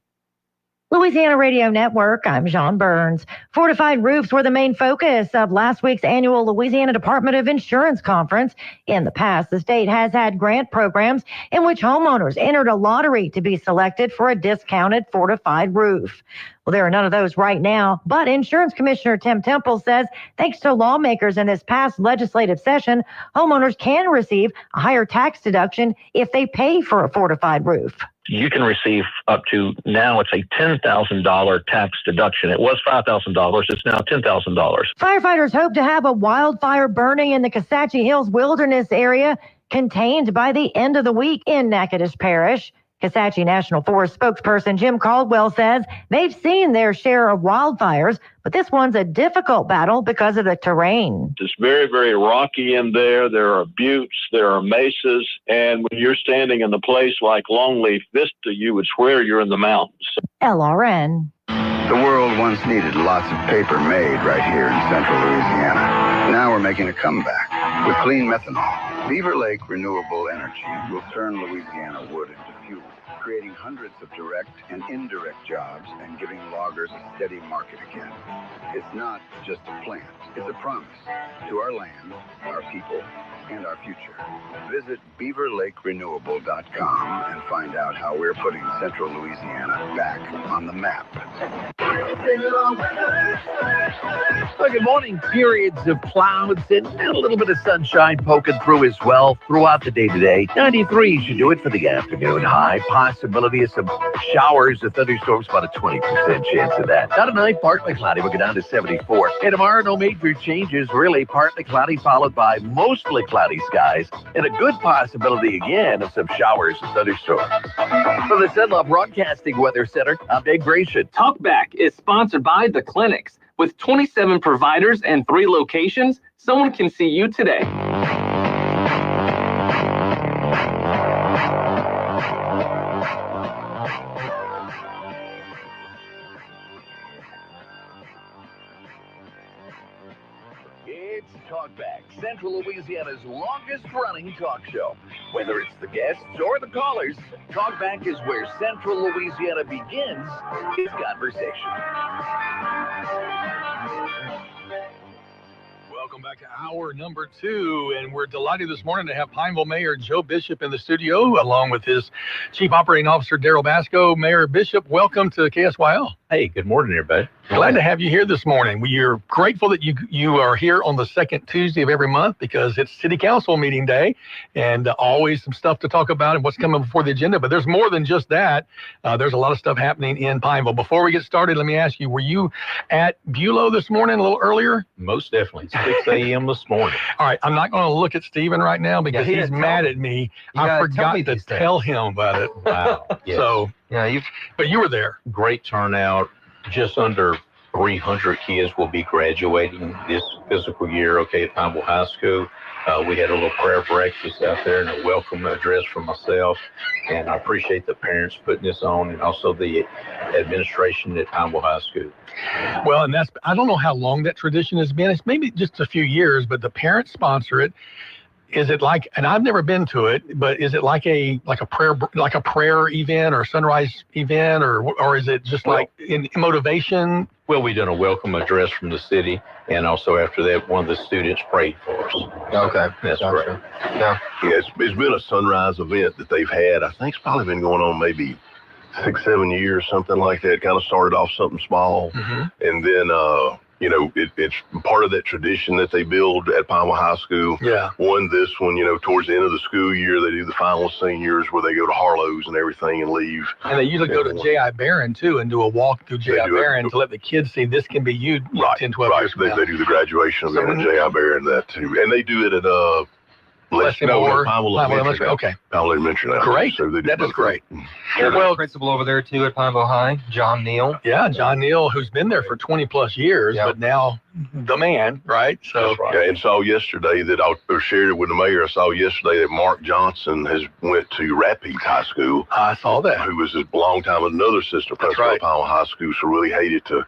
Louisiana Radio Network, I'm John Burns. Fortified roofs were the main focus of last week's annual Louisiana Department of Insurance Conference. In the past, the state has had grant programs in which homeowners entered a lottery to be selected for a discounted fortified roof. Well, there are none of those right now, but Insurance Commissioner Tim Temple says thanks to lawmakers in this past legislative session, homeowners can receive a higher tax deduction if they pay for a fortified roof. You can receive up to, now it's a $10,000 tax deduction. It was $5,000. It's now $10,000. Firefighters hope to have a wildfire burning in the Kisatchie Hills Wilderness area contained by the end of the week in Natchitoches Parish. Kisatchie National Forest spokesperson Jim Caldwell says they've seen their share of wildfires, but this one's a difficult battle because of the terrain. It's very, very rocky in there. There are buttes, there are mesas, and when you're standing in a place like Longleaf Vista, you would swear you're in the mountains. LRN. The world once needed lots of paper made right here in central Louisiana. Now we're making a comeback with clean methanol. Beaver Lake Renewable Energy will turn Louisiana wood into fuel, creating hundreds of direct and indirect jobs and giving loggers a steady market again. It's not just a plant, it's a promise to our land, our people, and our future. Visit beaverlakerenewable.com and find out how we're putting central Louisiana back on the map. Well, good morning. Periods of clouds and a little bit of sunshine poking through as well throughout the day today. 93 should do it for the afternoon. High possibility of some showers or thunderstorms, about a 20% chance of that. Now tonight, partly cloudy. We'll go down to 74. And tomorrow, no major changes. Really, partly cloudy followed by mostly cloudy skies and a good possibility again of some showers and thunderstorms. From the Cenla Broadcasting Weather Center, I'm Dave Gratian. Talkback is sponsored by The Clinics. With 27 providers and 3 locations, someone can see you today. It's Talkback, Central Louisiana's longest-running talk show. Whether it's the guests or the callers, Talkback is where Central Louisiana begins its conversation. Welcome back to hour number 2, and we're delighted this morning to have Pineville Mayor Joe Bishop in the studio, along with his Chief Operating Officer Daryl Basco. Mayor Bishop, welcome to KSYL. Hey, good morning, everybody. Glad to have you here this morning. We're grateful that you are here on the second Tuesday of every month because it's City Council meeting day, and always some stuff to talk about and what's coming before the agenda. But there's more than just that. There's a lot of stuff happening in Pineville. Before we get started, let me ask you, were you at Bulow this morning a little earlier? Most definitely. 6 a.m. this morning. All right, I'm not going to look at Steven right now because he's mad at me. I forgot to tell him about it. Wow. Yes. So, but you were there. Great turnout. Just under 300 kids will be graduating this fiscal year, at Pineville High School. We had a little prayer breakfast out there and a welcome address from myself. And I appreciate the parents putting this on and also the administration at Pineville High School. Well, and I don't know how long that tradition has been. It's maybe just a few years, but the parents sponsor it. Is it like, and I've never been to it, but is it like a prayer event or sunrise event, or is it just like in motivation? Well, we done a welcome address from the city, and also after that, one of the students prayed for us. Okay, that's right. Yeah, it's been a sunrise event that they've had. I think it's probably been going on maybe 6-7 years, something like that. Kind of started off something small, and then it's part of that tradition that they build at Pineville High School. Yeah. This one, towards the end of the school year, they do the final seniors where they go to Harlow's and everything and leave. And they usually go to J.I. Barron, too, and do a walk through J.I. Barron to let the kids see this can be you 10, 12 years from now. They do the graduation of J.I. Barron, that, too. And they do it at Pineville Elementary. Okay. Pineville Elementary now. Great. So they do that is great. Well, principal over there too at Pineville High, John Neal. Yeah, John Neal, who's been there for 20 plus years, but now the man, right? So yeah, and saw yesterday that I shared it with the mayor. I saw yesterday that Mark Johnson has went to Rapides High School. I saw that. Who was a long time another assistant principal at Powell High School. So really hated to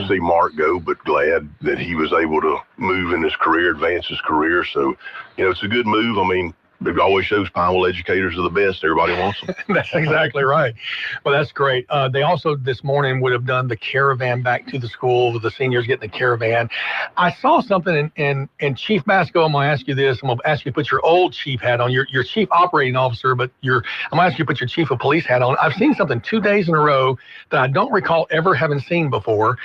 see Mark go, but glad that he was able to move in his career, advance his career. So, it's a good move. I mean, it always shows Pineville educators are the best. Everybody wants them. That's exactly right. Well, that's great. They also this morning would have done the caravan back to the school with the seniors getting the caravan. I saw something, and Chief Basco, I'm going to ask you this. I'm going to ask you to put your old chief hat on, your chief operating officer, but I'm going to ask you to put your chief of police hat on. I've seen something 2 days in a row that I don't recall ever having seen before,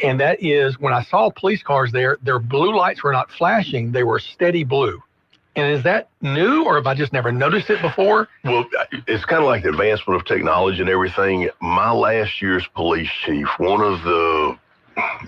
and that is when I saw police cars there, their blue lights were not flashing. They were steady blue. And is that new, or have I just never noticed it before? Well, it's kind of like the advancement of technology and everything. My last year's police chief, one of the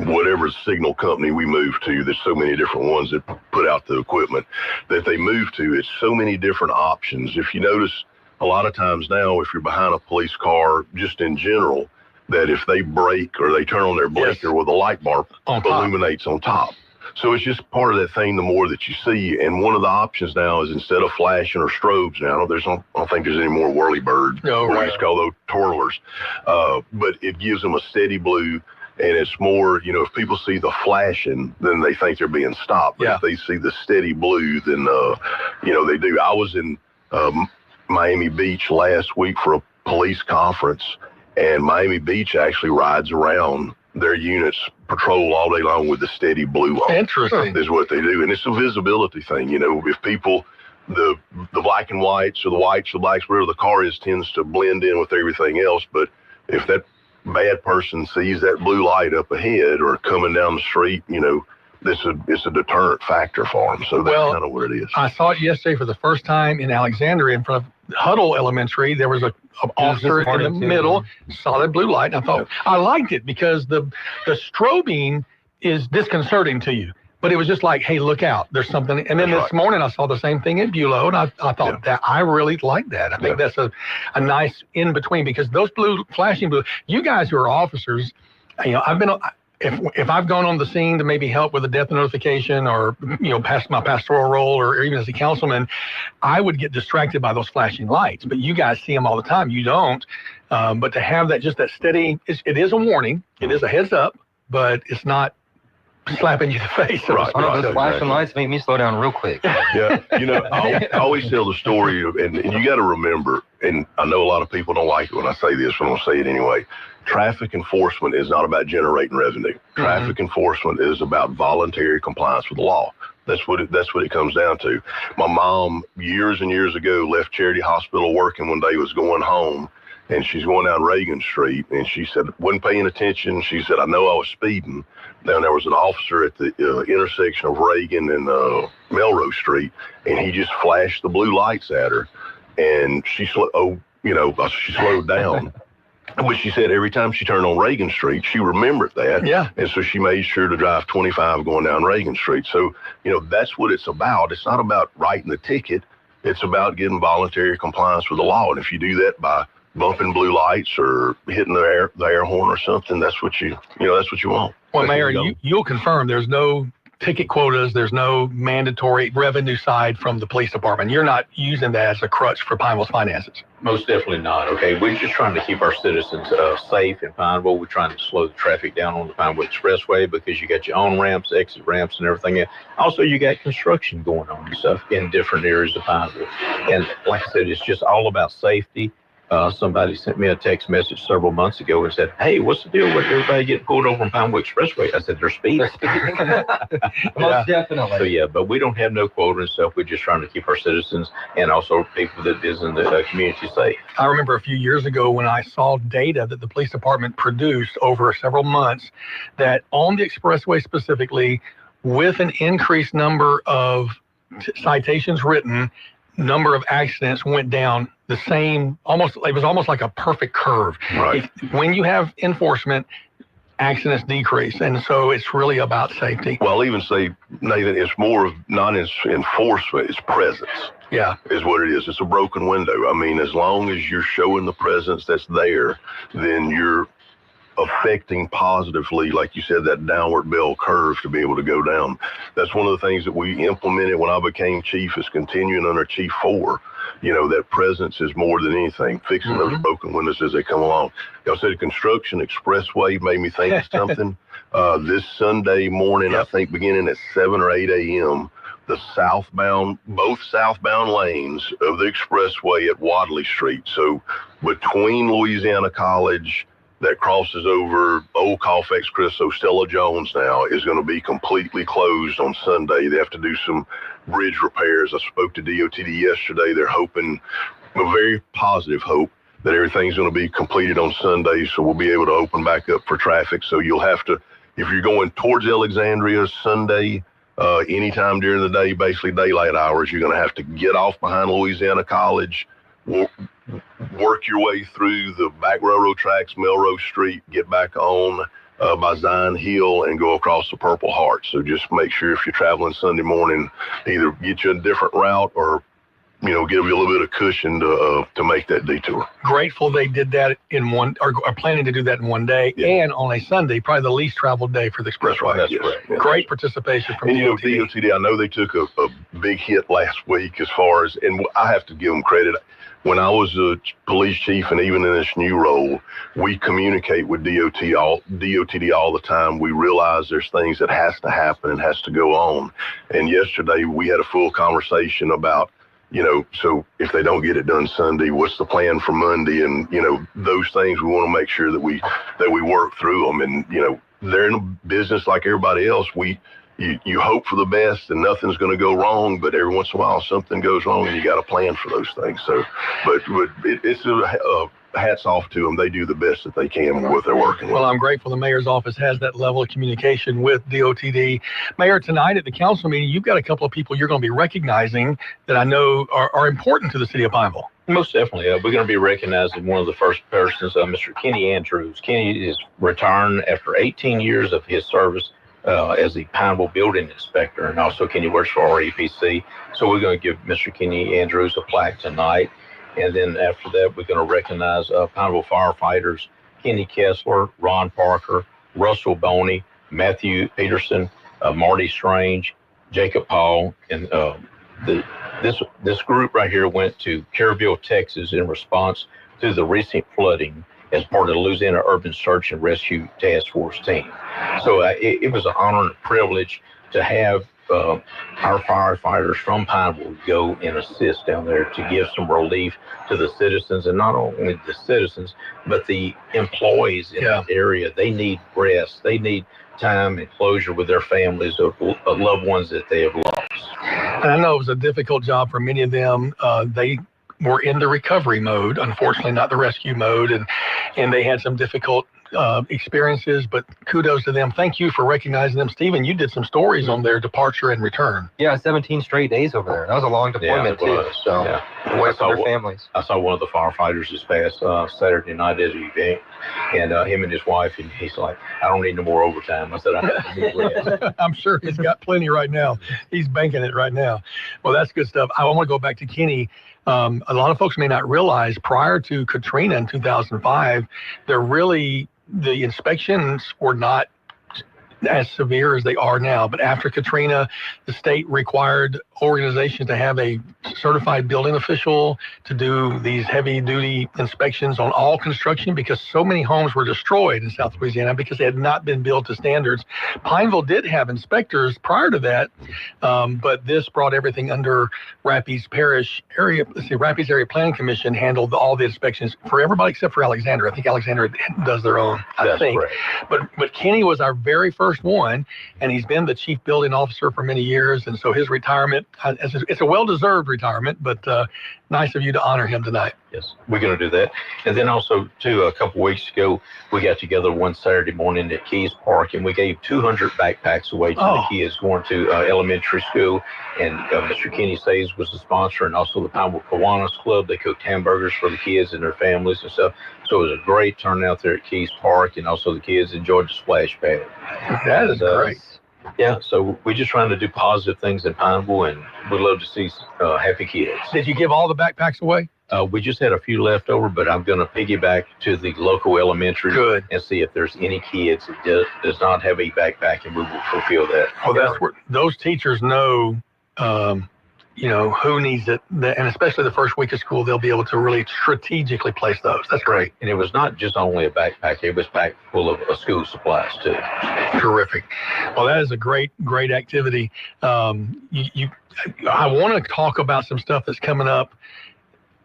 whatever signal company we moved to, there's so many different ones that put out the equipment that they moved to. It's so many different options. If you notice, a lot of times now, if you're behind a police car, just in general, that if they brake or they turn on their blinker, well, the light bar illuminates on top. So it's just part of that thing, the more that you see. And one of the options now is instead of flashing or strobes now, I don't think there's any more whirlybird. No, right. It's called those twirlers. But it gives them a steady blue. And it's more, if people see the flashing, then they think they're being stopped. But if they see the steady blue, then, they do. I was in Miami Beach last week for a police conference, and Miami Beach actually rides around. Their units patrol all day long with the steady blue on. Interesting. Is what they do. And it's a visibility thing. If people, the black and whites or the whites or blacks, wherever the car is, tends to blend in with everything else. But if that bad person sees that blue light up ahead or coming down the street, it's a deterrent factor for them. So that's kind of what it is. I saw it yesterday for the first time in Alexandria in front of Huddle Elementary. There was an officer in the middle, saw that blue light, and I thought, I liked it because the strobing is disconcerting to you. But it was just like, hey, look out, there's something. And then this morning I saw the same thing at Bulow, and I thought that I really like that. I think that's a nice in between, because those flashing blue, you guys who are officers, I've been, if I've gone on the scene to maybe help with a death notification or, past my pastoral role or even as a councilman, I would get distracted by those flashing lights. But you guys see them all the time. You don't. But to have that, just that steady, it is a warning. It is a heads up, but it's not slapping you in the face. Those flashing lights make me slow down real quick. Yeah. I always tell the story, and you got to remember, and I know a lot of people don't like it when I say this, but I'm going to say it anyway. Traffic enforcement is not about generating revenue. Traffic enforcement is about voluntary compliance with the law. That's what it comes down to. My mom, years and years ago, left Charity Hospital working one day, was going home, and she's going down Reagan Street, and she said, wasn't paying attention. She said, I know I was speeding. Then there was an officer at the intersection of Reagan and Melrose Street, and he just flashed the blue lights at her, and she slowed down. Which she said every time she turned on Reagan Street, she remembered that. Yeah. And so she made sure to drive 25 going down Reagan Street. So, that's what it's about. It's not about writing the ticket. It's about getting voluntary compliance with the law. And if you do that by bumping blue lights or hitting the air horn or something, that's what you want. Well, Mayor, you'll confirm there's no ticket quotas, there's no mandatory revenue side from the police department. You're not using that as a crutch for Pineville's finances. Most definitely not. Okay, we're just trying to keep our citizens safe in Pineville. We're trying to slow the traffic down on the Pineville Expressway because you got your own ramps, exit ramps, and everything. Also, you got construction going on and stuff in different areas of Pineville. And like I said, it's just all about safety. Somebody sent me a text message several months ago and said, hey, what's the deal with everybody getting pulled over on Pineville Expressway? I said, they're speeding. Most definitely. So, but we don't have no quota and stuff. We're just trying to keep our citizens and also people that is in the community safe. I remember a few years ago when I saw data that the police department produced over several months that on the expressway specifically, with an increased number of citations written, number of accidents went down the same, it was almost like a perfect curve. Right. When you have enforcement, accidents decrease. And so it's really about safety. Well, I'll even say, Nathan, it's more of not enforcement, it's presence. Yeah. Is what it is. It's a broken window. I mean, as long as you're showing the presence that's there, then you're affecting positively, like you said, that downward bell curve to be able to go down. That's one of the things that we implemented when I became chief, is continuing under Chief 4. You know, that presence is more than anything, fixing those broken windows as they come along. Y'all said construction expressway made me think of something. This Sunday morning, I think beginning at 7 or 8 a.m., the both southbound lanes of the expressway at Wadley Street. So between Louisiana College, that crosses over Old Colfax Chris, so Stella Jones now, is going to be completely closed on Sunday. They have to do some bridge repairs. I spoke to DOTD yesterday. They're hoping, a very positive hope, that everything's going to be completed on Sunday, so we'll be able to open back up for traffic. So you'll have to, if you're going towards Alexandria Sunday, anytime during the day, basically daylight hours, you're going to have to get off behind Louisiana College, work your way through the back railroad tracks, Melrose Street, get back on by Zion Hill and go across the Purple Heart. So just make sure if you're traveling Sunday morning, either get you a different route or, you know, give you a little bit of cushion to make that detour. Grateful they did that in one, or are planning to do that in one day, and on a Sunday, probably the least traveled day for the expressway. That's right. Yes. Great participation from DOTD. DOTD, I know they took a big hit last week as far as, and I have to give them credit. When I was a police chief and even in this new role, we communicate with DOTD all the time. We realize there's things that has to happen and has to go on. And yesterday we had a full conversation about, you know, so if they don't get it done Sunday, what's the plan for Monday? And, you know, those things we want to make sure that we work through them. And, you know, they're in a business like everybody else. You hope for the best and nothing's going to go wrong, but every once in a while something goes wrong and you got to plan for those things. So, but it's hats off to them. They do the best that they can with what they're working with. Well, I'm grateful the mayor's office has that level of communication with DOTD. Mayor, tonight at the council meeting, you've got a couple of people you're going to be recognizing that I know are important to the city of Pineville. Most definitely. We're going to be recognizing one of the first persons, Mr. Kenny Andrews. Kenny is retiring after 18 years of his service as the Pineville building inspector, and also Kenny works for REPC. So we're going to give Mr. Kenny Andrews a plaque tonight. And then after that, we're going to recognize Pineville firefighters, Kenny Kessler, Ron Parker, Russell Boney, Matthew Peterson, Marty Strange, Jacob Paul. And this group right here went to Kerrville, Texas in response to the recent flooding as part of the Louisiana Urban Search and Rescue Task Force team. So it was an honor and a privilege to have our firefighters from Pineville go and assist down there to give some relief to the citizens, and not only the citizens, but the employees in that area. They need rest. They need time and closure with their families of loved ones that they have lost. And I know it was a difficult job for many of them. They were in the recovery mode, unfortunately not the rescue mode, and they had some difficult experiences, but kudos to them. Thank you for recognizing them. Stephen, you did some stories on their departure and return. Yeah, 17 straight days over there. That was a long deployment too. So away from their families. I saw one of the firefighters this past Saturday night at an event, and him and his wife, and he's like, I don't need no more overtime. I said, I have to rest. I'm sure he's got plenty right now. He's banking it right now. Well, that's good stuff. I want to go back to Kenny. A lot of folks may not realize prior to Katrina in 2005, the inspections were not as severe as they are now. But after Katrina, the state required organizations to have a certified building official to do these heavy duty inspections on all construction, because so many homes were destroyed in South Louisiana because they had not been built to standards. Pineville did have inspectors prior to that, but this brought everything under Rapides Parish area. Rapides Area Planning Commission handled all the inspections for everybody except for Alexandria. I think Alexandria does their own. I think. But Kenny was our very first one, and he's been the chief building officer for many years, and so his retirement, it's a well-deserved retirement, but nice of you to honor him tonight. Yes, we're going to do that. And then also, too, a couple weeks ago, we got together one Saturday morning at Keys Park, and we gave 200 backpacks away to the kids going to elementary school. And Mr. Kenny Says was the sponsor, and also the Pineville Kiwanis Club. They cooked hamburgers for the kids and their families and stuff. So it was a great turnout there at Keys Park, and also the kids enjoyed the splash pad. That is great. Yeah, so we're just trying to do positive things in Pineville, and we'd love to see happy kids. Did you give all the backpacks away? We just had a few left over, but I'm going to piggyback to the local elementary and see if there's any kids that does not have a backpack, and we will fulfill that. Well, that's where those teachers know, who needs it, and especially the first week of school, they'll be able to really strategically place those. That's great. And it was not just only a backpack; it was packed full of school supplies too. Terrific. Well, that is a great activity. I want to talk about some stuff that's coming up.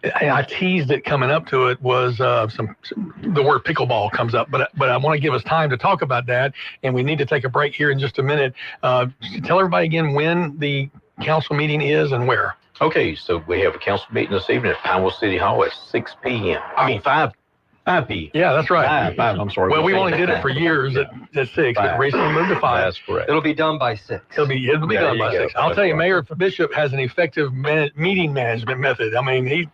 I teased it coming up to it was the word pickleball comes up, but I want to give us time to talk about that, and we need to take a break here in just a minute. Tell everybody again when the council meeting is and where. Okay, so we have a council meeting this evening at Pineville City Hall at 6 p.m. 5 p.m. Yeah, that's right. 5, I'm sorry. Well, we only did it for years at 6, but recently moved to 5. That's correct. It'll be done by 6. It'll be done by 6. I'll tell you, Mayor Bishop has an effective meeting management method. I mean,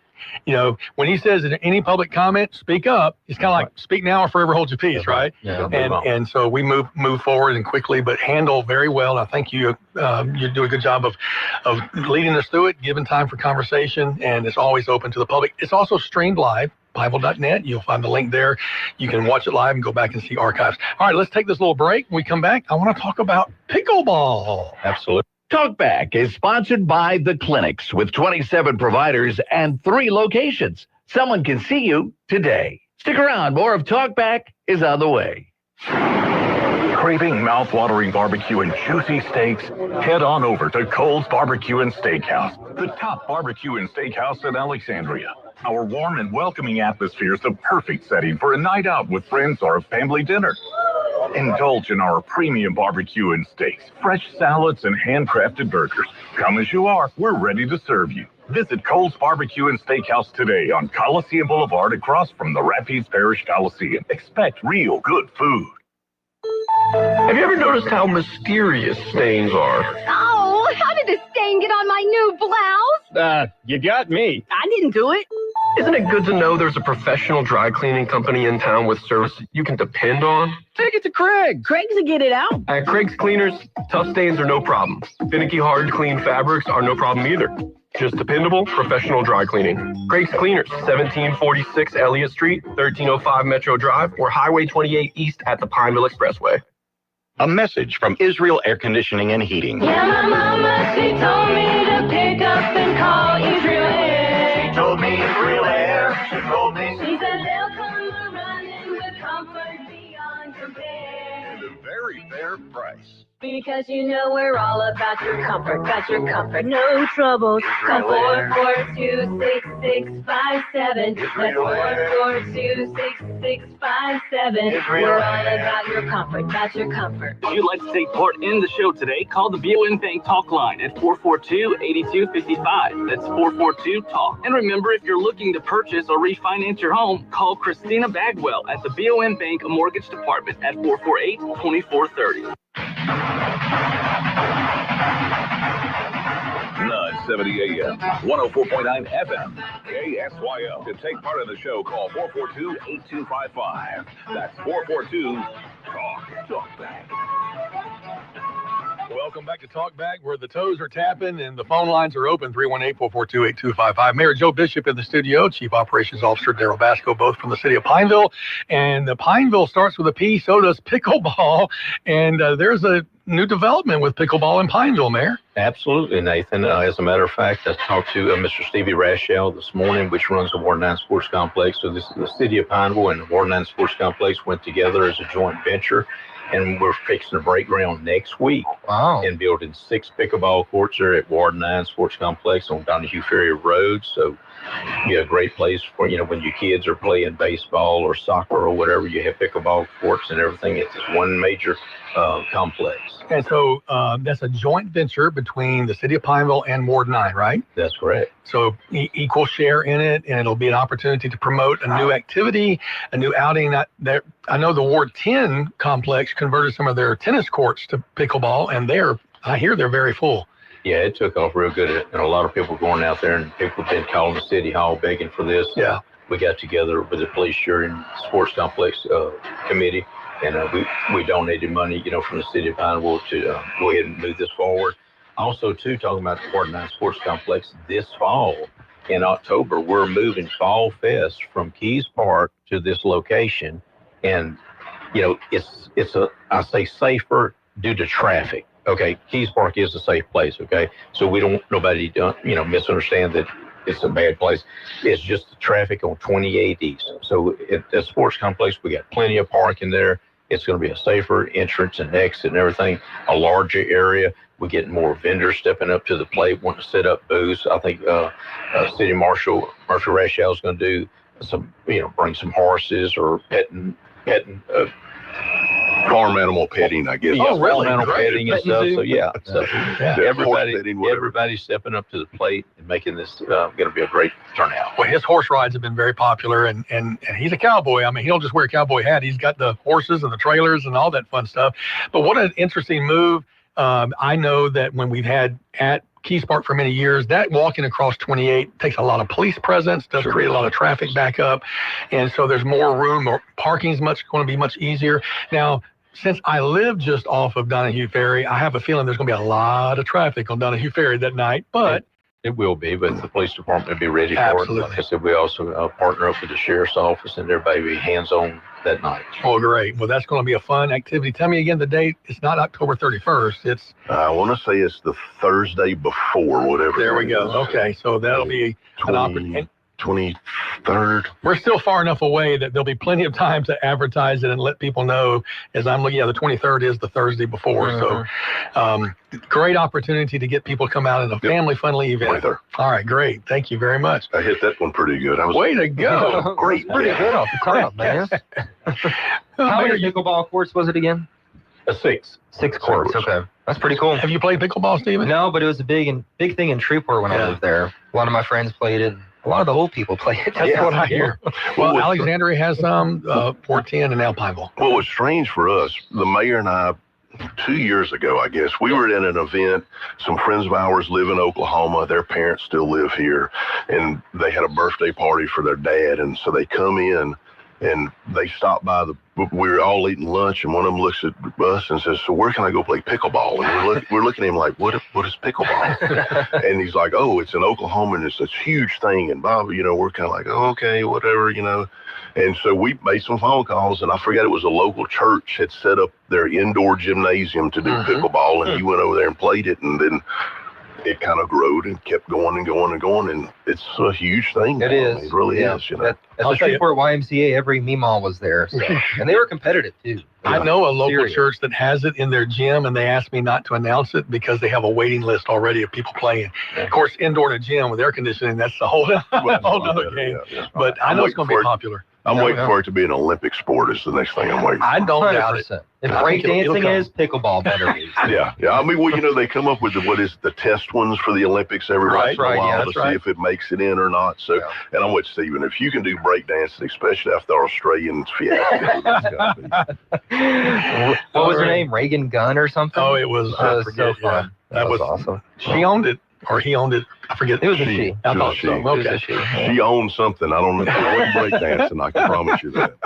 when he says any public comment, speak up. It's kind of like speak now or forever hold your peace, right? Yeah, and so we move forward and quickly, but handle very well. I think you do a good job of leading us through it, giving time for conversation, and it's always open to the public. It's also streamed live. Pineville.net. You'll find the link there. You can watch it live and go back and see archives. All right, let's take this little break. When we come back, I want to talk about pickleball. Absolutely. Talkback is sponsored by The Clinics with 27 providers and 3 locations. Someone can see you today. Stick around. More of Talkback is on the way. Craving mouth-watering barbecue and juicy steaks? Head on over to Cole's Barbecue and Steakhouse, the top barbecue and steakhouse in Alexandria. Our warm and welcoming atmosphere is the perfect setting for a night out with friends or a family dinner. Indulge in our premium barbecue and steaks, fresh salads, and handcrafted burgers. Come as you are, we're ready to serve you. Visit Cole's Barbecue and Steakhouse today on Coliseum Boulevard across from the Rapides Parish Coliseum. Expect real good food. Have you ever noticed how mysterious stains are? Oh, how did the stain get on my new blouse? You got me. I didn't do it. Isn't it good to know there's a professional dry cleaning company in town with service you can depend on? Take it to Craig. Craig's will get it out. At Craig's Cleaners, tough stains are no problem. Finicky, hard to clean fabrics are no problem either. Just dependable, professional dry cleaning. Craig's Cleaners, 1746 Elliott Street, 1305 Metro Drive, or Highway 28 East at the Pineville Expressway. A message from Israel Air Conditioning and Heating. Yeah, my mama, she told me to pick up and call Israel Air. She told me Israel Air. She told me. She said they'll come running with comfort beyond compare. At a very fair price. Because we're all about your comfort, no troubles. Call 442-6657. That's 442-6657. We're all about your comfort. If you'd like to take part in the show today, call the BON Bank Talk line at 442-8255. That's 442-TALK. And remember, if you're looking to purchase or refinance your home, call Christina Bagwell at the BON Bank Mortgage Department at 448-2430. 970 AM, 104.9 FM, KSYO. To take part in the show, call 442-8255. That's 442-TALK. Welcome back to Talk Back, where the toes are tapping and the phone lines are open, 318-442-8255. Mayor Joe Bishop in the studio, Chief Operations Officer Daryl Basco, both from the city of Pineville. And the Pineville starts with a P, so does pickleball. And there's a new development with pickleball in Pineville, Mayor. Absolutely, Nathan. As a matter of fact, I talked to Mr. Stevie Rashell this morning, which runs the Ward 9 Sports Complex. So this is the city of Pineville and the Ward 9 Sports Complex went together as a joint venture. And we're fixing to break ground next week. Wow. And building 6 pickleball courts there at Ward 9 Sports Complex on Donahue Ferry Road. So, a great place for, when your kids are playing baseball or soccer or whatever, you have pickleball courts and everything. It's just one major complex. And so that's a joint venture between the city of Pineville and Ward 9, right? That's correct. So equal share in it, and it'll be an opportunity to promote a new activity, a new outing. I know the Ward 10 complex converted some of their tennis courts to pickleball, and I hear they're very full. Yeah, it took off real good, and a lot of people going out there, and people have been calling the city hall begging for this. Yeah. We got together with the Police Sharing Sports Complex Committee, and we donated money, from the city of Pineville to go ahead and move this forward. Also, too, talking about the Ward 9 Sports Complex, this fall, in October, we're moving Fall Fest from Keys Park to this location. And, it's I say safer due to traffic. Okay. Keys Park is a safe place. Okay. So we don't want nobody to, misunderstand that it's a bad place. It's just the traffic on 28 East. So at the sports complex, we got plenty of parking there. It's going to be a safer entrance and exit and everything, a larger area. We're getting more vendors stepping up to the plate, wanting to set up booths. I think City Marshal Rashell is going to do some, bring some horses or petting farm animal petting, I guess. Yeah, really? Farm animal petting and stuff. So Yeah. everybody's stepping up to the plate and making this going to be a great turnout. Well, his horse rides have been very popular, and he's a cowboy. I mean, he don't just wear a cowboy hat. He's got the horses and the trailers and all that fun stuff. But what an interesting move. I know that when we've had at Keys Park for many years, that walking across 28 takes a lot of police presence, does create a lot of traffic backup. And so there's more room, or parking's going to be much easier. Now, since I live just off of Donahue Ferry, I have a feeling there's going to be a lot of traffic on Donahue Ferry that night, but it will be, but the police department will be ready for Absolutely. it. Like I said, we also partner up with the sheriff's office, and everybody will be hands-on that night. Oh, great. Well, that's going to be a fun activity. Tell me again the date. It's not October 31st. It's I want to say it's the Thursday before, whatever. There we go. Okay, so that'll be an opportunity. 23rd. We're still far enough away that there'll be plenty of time to advertise it and let people know. As I'm looking at the 23rd is the Thursday before. So great opportunity to get people to come out in a family-friendly event. 23rd. All right, great. Thank you very much. I hit that one pretty good. Way to go. Great. Pretty good off the top, man. How many pickleball courts was it again? 6. 6 courts. Okay, that's pretty cool. Have you played pickleball, Steven? No, but it was a big thing in Shreveport when I lived there. A lot of my friends played it. A lot of the old people play it. That's what I hear. Well, Alexandria has some, 410 and Alpineville. What was strange for us, the mayor and I, 2 years ago, I guess, we were at an event. Some friends of ours live in Oklahoma. Their parents still live here. And they had a birthday party for their dad. And so they come in and they stopped by we were all eating lunch, and one of them looks at us and says, "So where can I go play pickleball?" And we're looking at him like, what is pickleball? And he's like, "Oh, it's in Oklahoma, and it's a huge thing." And Bob, we're kind of like, "Oh, okay, whatever, And so we made some phone calls, and I forget, it was a local church had set up their indoor gymnasium to do pickleball, and he went over there and played it, and then it kind of growed and kept going and going and going, and it's a huge thing. It is. I mean, it really is. At the Shreveport YMCA, every Meemaw was there, so. And they were competitive too. I know a local church that has it in their gym, and they asked me not to announce it because they have a waiting list already of people playing. Of course, indoor in a gym with air conditioning, that's a whole other game. Yeah. But I know it's going to be popular. I'm waiting for it to be an Olympic sport is the next thing I'm waiting for. I don't doubt it. If breakdancing is, pickleball better be. Yeah. I mean, they come up with the test ones for the Olympics every once in a while to see if it makes it in or not. So, and I'm with Steven. If you can do breakdancing, especially after the Australian fiasco, what was her name? Reagan Gunn or something? Oh, it was. I forget. So fun. That was awesome. She owned it. Or he owned it. I forget. It was a she. I thought so. Okay. She owned something. I don't know if it was breakdancing. I can promise you that.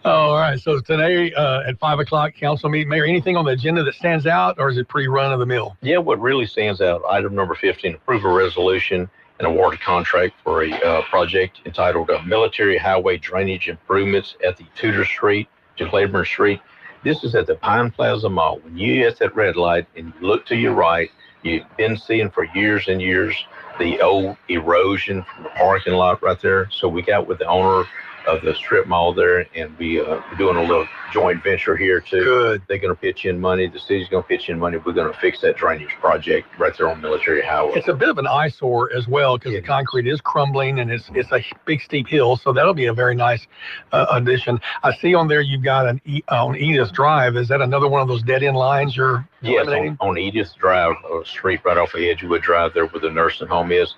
All right. So today at 5 o'clock, council meeting. Mayor, anything on the agenda that stands out, or is it pretty run of the mill? Yeah, what really stands out, item number 15, approve a resolution and award a contract for a project entitled Military Highway Drainage Improvements at the Tudor Street to Claiborne Street. This is at the Pine Plaza Mall. When you hit that red light and you look to your right, you've been seeing for years and years the old erosion from the parking lot right there. So we got with the owner of the strip mall there, and we're doing a little joint venture here too. Good. They're going to pitch in money. The city's going to pitch in money. We're going to fix that drainage project right there on Military Highway. It's a bit of an eyesore as well because the concrete is crumbling and it's a big steep hill. So that'll be a very nice addition. I see on there you've got on Edith Drive. Is that another one of those dead end lines you're eliminating? On Edith Drive, a street right off of Edgewood Drive there where the nursing home is.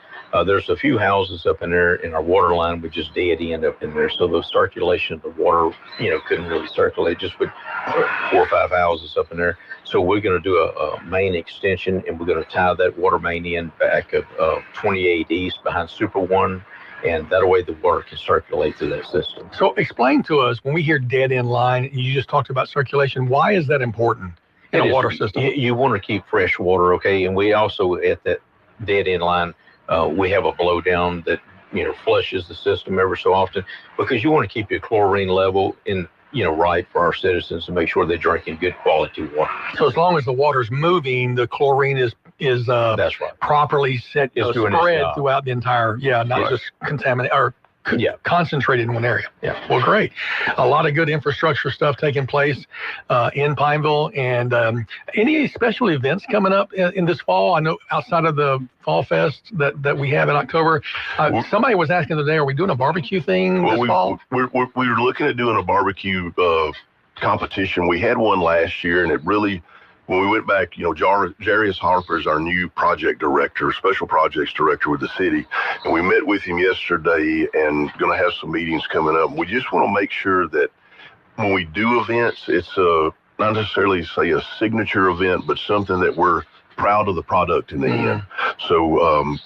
There's a few houses up in there, and our water line would just dead end up in there. So the circulation of the water, couldn't really circulate just with 4 or 5 houses up in there. So we're going to do a main extension, and we're going to tie that water main in back of 28 East behind Super One, and that way the water can circulate through that system. So explain to us, when we hear dead end line, you just talked about circulation. Why is that important in a water system? You want to keep fresh water, okay? And we also, at that dead end line, We have a blowdown that, flushes the system ever so often, because you want to keep your chlorine level in, right for our citizens to make sure they're drinking good quality water. So as long as the water's moving, the chlorine is that's right. properly set, It's doing its spread job. throughout the entire, not Right. just contaminated or concentrated in one area. Yeah. Well, great. A lot of good infrastructure stuff taking place in Pineville. And any special events coming up in this fall? I know outside of the Fall Fest that we have in October, somebody was asking today, are we doing a barbecue thing this fall? We were looking at doing a barbecue competition. We had one last year, and it really, when we went back, Jarius Harper is our new project director, special projects director with the city. And we met with him yesterday and going to have some meetings coming up. We just want to make sure that when we do events, it's not necessarily say a signature event, but something that we're proud of the product in the end. So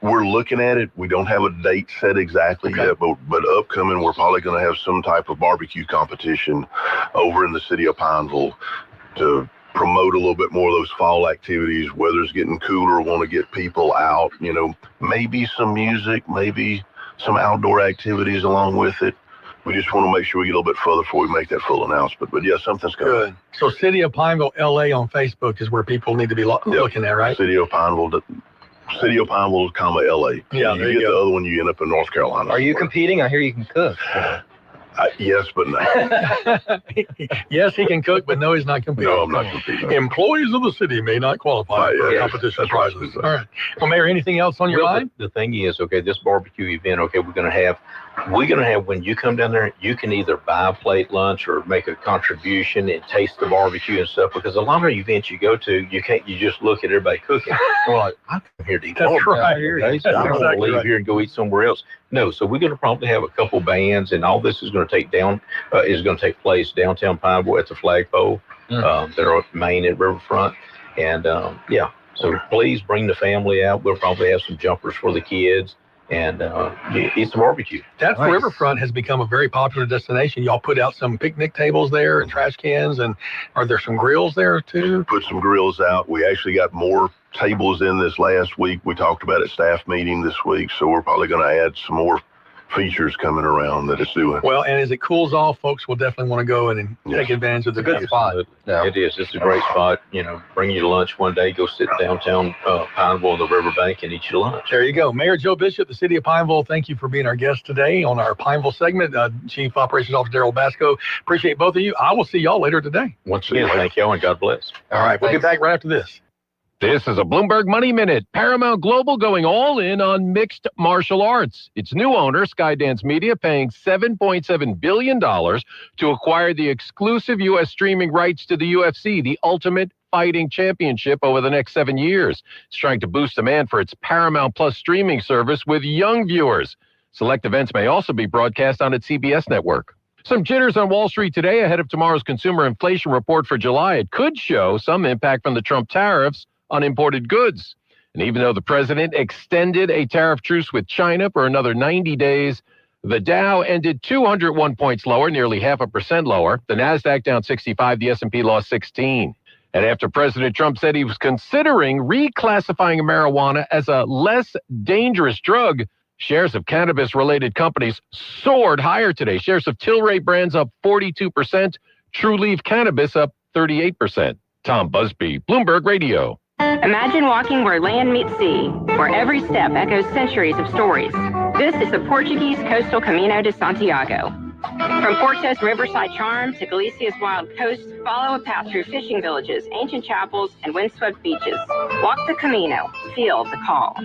we're looking at it. We don't have a date set exactly yet, but upcoming, we're probably going to have some type of barbecue competition over in the city of Pineville to promote a little bit more of those fall activities. Weather's getting cooler, want to get people out, maybe some music, maybe some outdoor activities along with it. We just want to make sure we get a little bit further before we make that full announcement. But yeah, something's coming. Good. So City of Pineville, LA on Facebook is where people need to be looking at, right? City of Pineville, comma LA. Yeah, you get the other one, you end up in North Carolina. Are you competing? I hear you can cook. Yes, but no. Yes, he can cook, but no, he's not competing. No, I'm not competing. Employees of the city may not qualify for competition prizes. All right. Well, Mayor, anything else on your mind? The thing is, this barbecue event, we're going to have, when you come down there, you can either buy a plate lunch or make a contribution and taste the barbecue and stuff, because a lot of events you go to, you just look at everybody cooking. Well, like, I'm here to eat That's right. okay? So I don't want to leave here and go eat somewhere else. No, so we're going to probably have a couple bands, and all this is going to take place downtown Pineville at the flagpole. They're at Main and Riverfront, and so please bring the family out. We'll probably have some jumpers for the kids and eat some barbecue. That Riverfront has become a very popular destination. Y'all put out some picnic tables there and trash cans, and are there some grills there too? Put some grills out. We actually got more tables in this last week. We talked about it at staff meeting this week, so we're probably going to add some more features coming around that it's doing. Well, and as it cools off, folks will definitely want to go in and take advantage of the good spot. Yeah. It is. It's a great spot. Bring you lunch one day, go sit downtown Pineville on the riverbank and eat your lunch. There you go. Mayor Joe Bishop, the City of Pineville, thank you for being our guest today on our Pineville segment. Chief Operations Officer Daryl Basco, appreciate both of you. I will see y'all later today. Once again, thank y'all and God bless. All right, we'll get back right after this. This is a Bloomberg Money Minute. Paramount Global going all in on mixed martial arts. Its new owner, Skydance Media, paying $7.7 billion to acquire the exclusive U.S. streaming rights to the UFC, the Ultimate Fighting Championship, over the next 7 years. It's trying to boost demand for its Paramount Plus streaming service with young viewers. Select events may also be broadcast on its CBS network. Some jitters on Wall Street today ahead of tomorrow's consumer inflation report for July. It could show some impact from the Trump tariffs on imported goods. And even though the president extended a tariff truce with China for another 90 days, the Dow ended 201 points lower, nearly 0.5% lower. The Nasdaq down 65, the S&P lost 16. And after President Trump said he was considering reclassifying marijuana as a less dangerous drug, shares of cannabis-related companies soared higher today. Shares of Tilray Brands up 42%, True Leaf Cannabis up 38%. Tom Busby, Bloomberg Radio. Imagine walking where land meets sea, where every step echoes centuries of stories. This is the Portuguese coastal Camino de Santiago. From Porto's riverside charm to Galicia's wild coast, follow a path through fishing villages, ancient chapels, and windswept beaches. Walk the Camino, feel the call.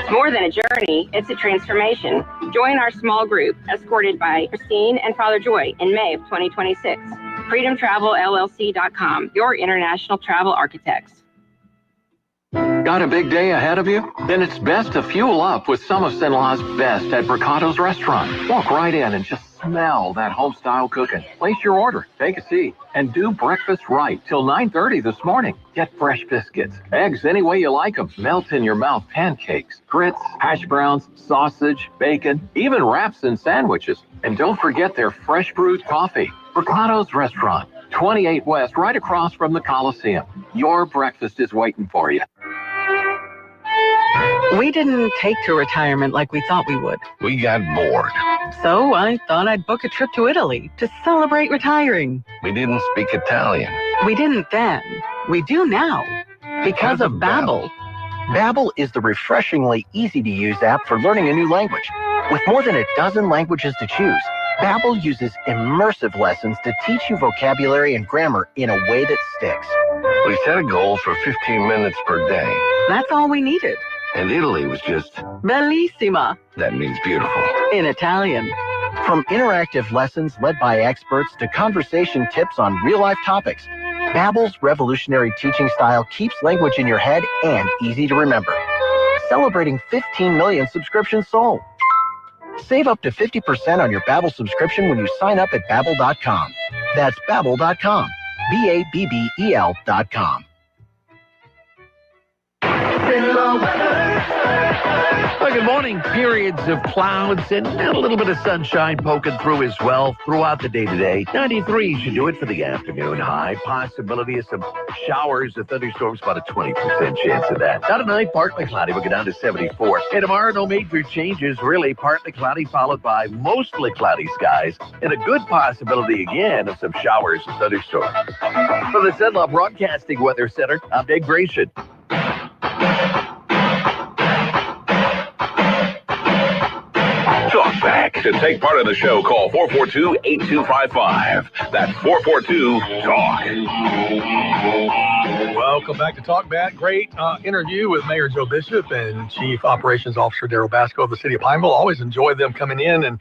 More than a journey, it's a transformation. Join our small group, escorted by Christine and Father Joy, in May of 2026. FreedomTravelLLC.com, your international travel architects. Got a big day ahead of you? Then it's best to fuel up with some of Cenla's best at Bricato's restaurant. Walk right in and just smell that home-style cooking. Place your order, take a seat, and do breakfast right till 9:30 this morning. Get fresh biscuits, eggs any way you like them, melt-in-your-mouth pancakes, grits, hash browns, sausage, bacon, even wraps and sandwiches. And don't forget their fresh brewed coffee. Bricato's Restaurant, 28 West, right across from the Coliseum. Your breakfast is waiting for you. We didn't take to retirement like we thought we would. We got bored. So I thought I'd book a trip to Italy to celebrate retiring. We didn't speak Italian. We didn't then. We do now. Because of Babbel. Babbel is the refreshingly easy-to-use app for learning a new language. With more than a dozen languages to choose, Babbel uses immersive lessons to teach you vocabulary and grammar in a way that sticks. We set a goal for 15 minutes per day. That's all we needed. And Italy was just, Bellissima. that means beautiful. In Italian. From interactive lessons led by experts to conversation tips on real-life topics, Babbel's revolutionary teaching style keeps language in your head and easy to remember. Celebrating 15 million subscriptions sold. Save up to 50% on your Babbel subscription when you sign up at Babbel.com. That's Babbel.com. Babbel.com. Well, good morning. Periods of clouds and a little bit of sunshine poking through as well throughout the day today. 93 should do it for the afternoon. High possibility of some showers or thunderstorms, about a 20% chance of that. Not tonight, partly cloudy. We'll go down to 74. And tomorrow, no major changes. Really, partly cloudy, followed by mostly cloudy skies and a good possibility again of some showers and thunderstorms. From the Zenlaw Broadcasting Weather Center, I'm Dave Grayson. Talk back. To take part in the show, call 442-8255. That's 442-TALK. Welcome back to Talk Back. Great interview with Mayor Joe Bishop and Chief Operations Officer Daryl Basco of the City of Pineville. Always enjoy them coming in and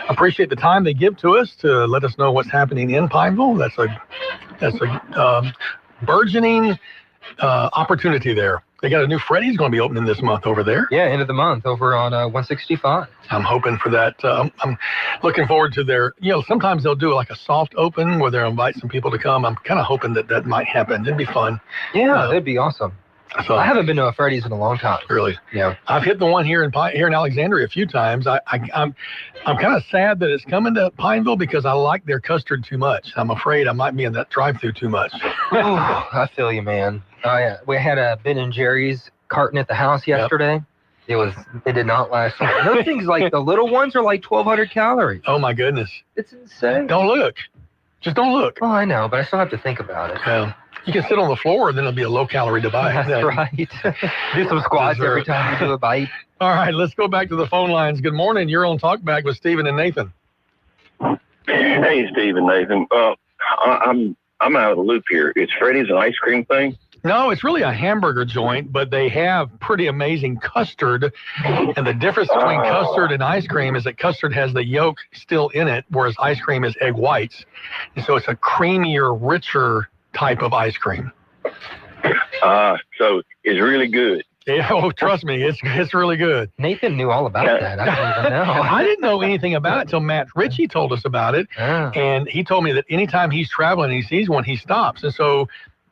appreciate the time they give to us to let us know what's happening in Pineville. That's a burgeoning opportunity there. They got a new Freddy's going to be opening this month over there. Yeah, end of the month over on 165. I'm hoping for that. I'm looking forward to their, sometimes they'll do like a soft open where they'll invite some people to come. I'm kind of hoping that might happen. It'd be fun. Yeah, that'd be awesome. So, I haven't been to a Freddy's in a long time. Really? Yeah. I've hit the one here in Alexandria a few times. I'm kind of sad that it's coming to Pineville because I like their custard too much. I'm afraid I might be in that drive-thru too much. Oh, I feel you, man. Oh yeah, we had a Ben and Jerry's carton at the house yesterday. Yep. It did not last long. Those things, like the little ones, are like 1,200 calories. Oh my goodness. It's insane. Don't look. Just don't look. Oh, I know, but I still have to think about it. You can sit on the floor and then it'll be a low-calorie device. That's right. Do some squats every time you do a bite. All right, let's go back to the phone lines. Good morning. You're on Talkback with Stephen and Nathan. Hey, Stephen, Nathan. I'm out of the loop here. Is Freddy's an ice cream thing? No, it's really a hamburger joint, but they have pretty amazing custard. And the difference between custard and ice cream is that custard has the yolk still in it, whereas ice cream is egg whites. And so it's a creamier, richer type of ice cream. So it's really good. Yeah, oh, trust me, it's really good. Nathan knew all about that. I didn't even know. I didn't know anything about it until Matt Ritchie told us about it. Oh. And he told me that anytime he's traveling and he sees one, he stops. And so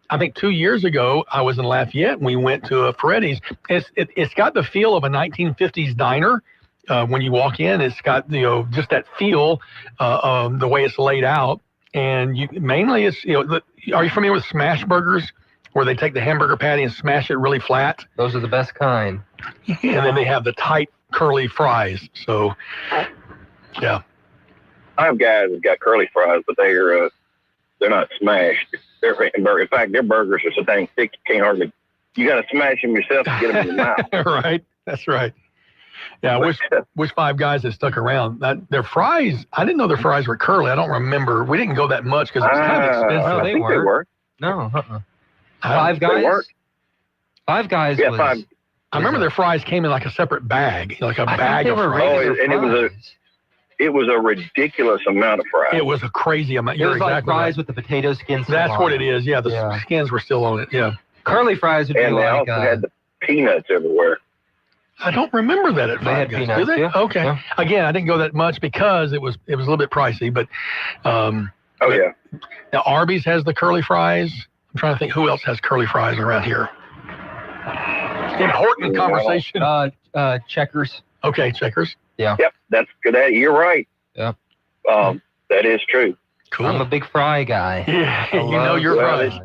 I think 2 years ago, I was in Lafayette and we went to a Freddy's. It's got the feel of a 1950s diner. When you walk in, it's got, just that feel the way it's laid out. And mainly it's, are you familiar with smash burgers where they take the hamburger patty and smash it really flat? Those are the best kind. And then they have the tight, curly fries. So, yeah. I have guys that got curly fries, but they're not smashed. In fact, their burgers are so dang thick you got to smash them yourself to get them in your mouth. Right. That's right. Yeah, I wish Five Guys had stuck around. Their fries, I didn't know their fries were curly. I don't remember. We didn't go that much because it was kind of expensive. No, I think they were. No, Five Guys? Five Guys was... I remember their fries came in like a separate bag, like a bag of fries. And it was a ridiculous amount of fries. It was a crazy amount. It was exactly like fries right. with the potato skins. That's what it is. Yeah, the skins were still on it. Yeah. Curly fries would be and they also had the peanuts everywhere. I don't remember that at They Five had Guys. peanuts, Do they? yeah. Okay. Yeah. Again, I didn't go that much because it was a little bit pricey. But yeah. Now Arby's has the curly fries. I'm trying to think who else has curly fries around here. Important conversation. Checkers. Okay, Checkers. Yeah. Yep, that's good. You're right. Yeah. That is true. Cool. I'm a big fry guy. Yeah, you know your fries.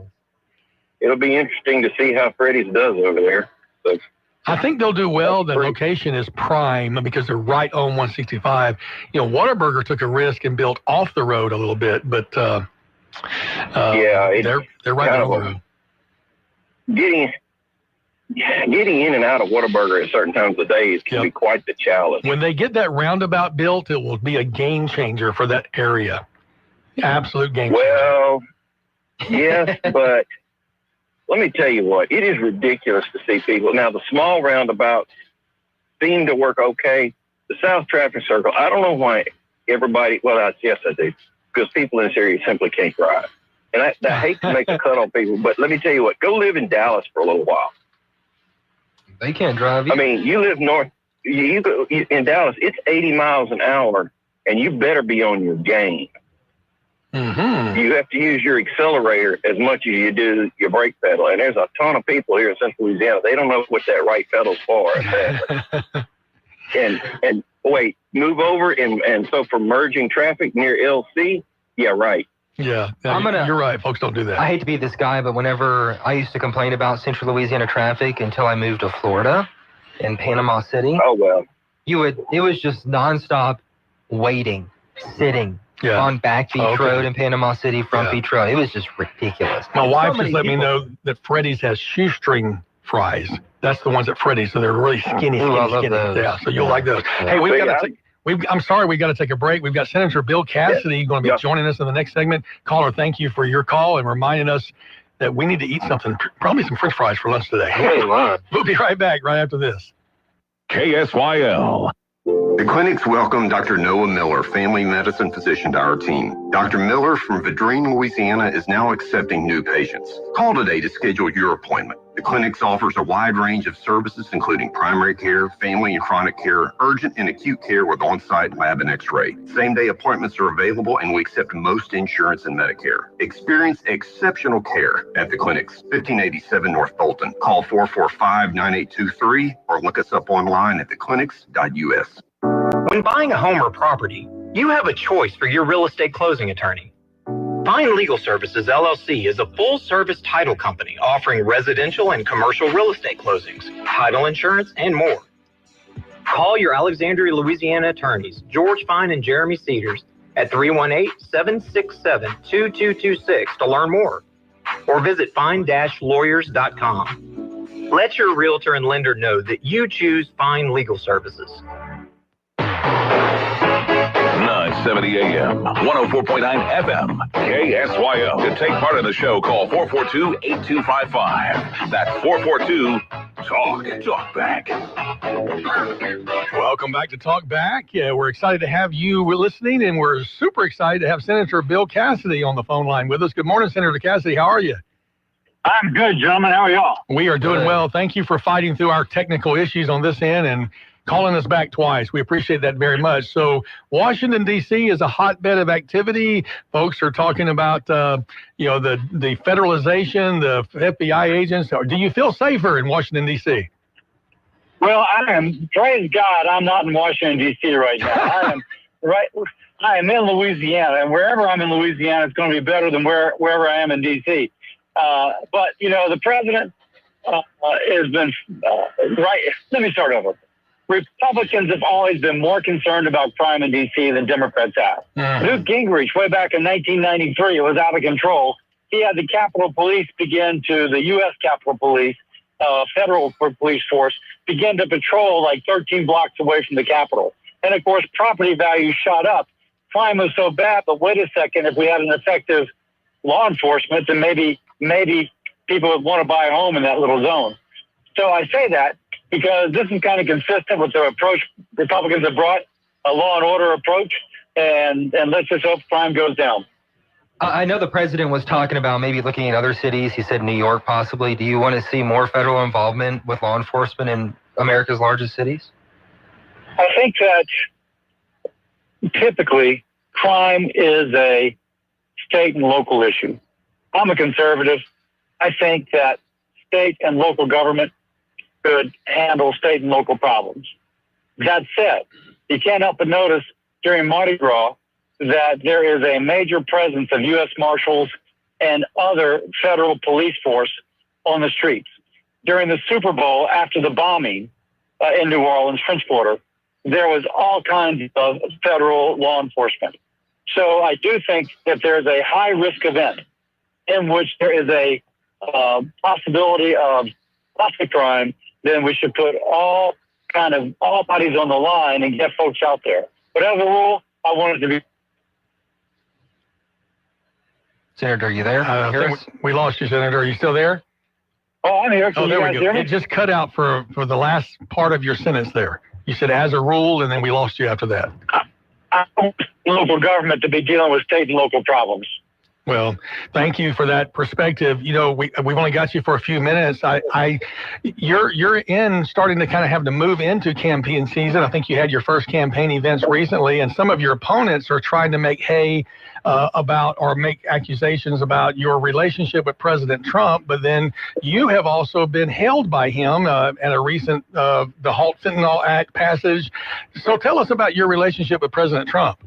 It'll be interesting to see how Freddy's does over there. So, I think they'll do well. The location is prime because they're right on 165. You know, Whataburger took a risk and built off the road a little bit, but they're right on the road. Getting in and out of Whataburger at certain times of the day can be quite the challenge. When they get that roundabout built, it will be a game changer for that area. Absolute game changer. Well, yes, but let me tell you what, it is ridiculous to see people. Now, the small roundabouts seem to work okay. The South Traffic Circle, I don't know why everybody, yes, I do, because people in this area simply can't drive. And I hate to make a cut on people, but let me tell you what, go live in Dallas for a little while. They can't drive either. I mean, you live north, you go in Dallas, it's 80 miles an hour, and you better be on your game. Mm-hmm. You have to use your accelerator as much as you do your brake pedal. And there's a ton of people here in Central Louisiana. They don't know what that right pedal's for. and wait, move over. And so for merging traffic near LC, yeah, right. Yeah, you're right. Folks don't do that. I hate to be this guy, but whenever I used to complain about Central Louisiana traffic until I moved to Florida in Panama City. Oh, well. It was just nonstop waiting, sitting. On Back Beach Road in Panama City, Front Beach Road. It was just ridiculous. My wife just let me know that Freddy's has shoestring fries. That's the ones at Freddy's, so they're really skinny. Yeah, so you'll like those. Hey, we got to take a break. We've got Senator Bill Cassidy going to be joining us in the next segment. Caller, thank you for your call and reminding us that we need to eat something, probably some French fries for lunch today. We'll be right back right after this. KSYL. The clinics welcome Dr. Noah Miller, family medicine physician, to our team. Dr. Miller from Vadrine, Louisiana, is now accepting new patients. Call today to schedule your appointment. The clinics offers a wide range of services, including primary care, family and chronic care, urgent and acute care with on-site lab and x-ray. Same-day appointments are available, and we accept most insurance and Medicare. Experience exceptional care at the clinics, 1587 North Bolton. Call 445-9823 or look us up online at theclinics.us. When buying a home or property, you have a choice for your real estate closing attorney. Fine Legal Services, LLC is a full-service title company offering residential and commercial real estate closings, title insurance, and more. Call your Alexandria, Louisiana attorneys, George Fine and Jeremy Cedars, at 318-767-2226 to learn more, or visit fine-lawyers.com. Let your realtor and lender know that you choose Fine Legal Services. 970 AM, 104.9 FM, KSYL. To take part in the show, call 442-8255. That's 442-TALK. Talk back. Welcome back to Talk Back. Yeah, we're excited to have you listening, and we're super excited to have Senator Bill Cassidy on the phone line with us. Good morning, Senator Cassidy. How are you? I'm good, gentlemen. How are y'all? We are doing well. Thank you for fighting through our technical issues on this end and calling us back twice. We appreciate that very much. So Washington, D.C. is a hotbed of activity. Folks are talking about, the federalization, the FBI agents. Do you feel safer in Washington, D.C.? Well, praise God, I'm not in Washington, D.C. right now. I am in Louisiana, and wherever I'm in Louisiana, it's going to be better than wherever I am in D.C. But, the president has been, right. Let me start over. Republicans have always been more concerned about crime in D.C. than Democrats have. Newt Gingrich, way back in 1993, it was out of control. He had the Capitol Police the U.S. Capitol Police, federal police force, begin to patrol like 13 blocks away from the Capitol. And, of course, property values shot up. Crime was so bad, but wait a second, if we had an effective law enforcement, then maybe people would want to buy a home in that little zone. So I say that because this is kind of consistent with the approach Republicans have brought, a law and order approach, and let's just hope crime goes down. I know the president was talking about maybe looking at other cities. He said New York possibly. Do you want to see more federal involvement with law enforcement in America's largest cities? I think that typically crime is a state and local issue. I'm a conservative. I think that state and local government could handle state and local problems. That said, you can't help but notice during Mardi Gras that there is a major presence of U.S. Marshals and other federal police force on the streets. during the Super Bowl after the bombing in New Orleans, French Quarter, there was all kinds of federal law enforcement. So I do think that there's a high-risk event in which there is a possibility of plastic crime. Then we should put all bodies on the line and get folks out there. But as a rule, I want it to be. Senator, are you there? I think we lost you, Senator. Are you still there? Oh, I'm here. Can there you guys we hear go. me? It just cut out for the last part of your sentence there. You said as a rule, and then we lost you after that. I want local government to be dealing with state and local problems. Well, thank you for that perspective. You know, we've only got you for a few minutes. You're starting to kind of have to move into campaign season. I think you had your first campaign events recently, and some of your opponents are trying to make hay about or make accusations about your relationship with President Trump. But then you have also been hailed by him at a recent the Halt Fentanyl Act passage. So tell us about your relationship with President Trump.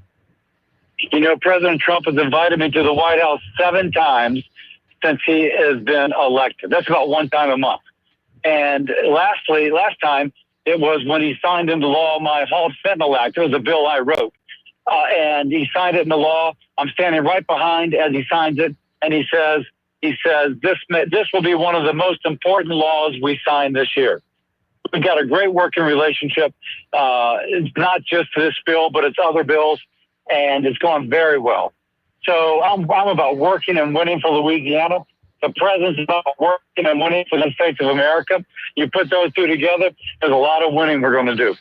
You know, President Trump has invited me to the White House 7 times since he has been elected. That's about 1 time a month. And last time, it was when he signed into law my Halt Fentanyl Act. It was a bill I wrote. And he signed it into law. I'm standing right behind as he signs it. And he says, this will be one of the most important laws we sign this year. We've got a great working relationship. It's not just this bill, but it's other bills. And it's going very well. So I'm about working and winning for Louisiana. The president's about working and winning for the states of America. You put those two together, there's a lot of winning we're going to do.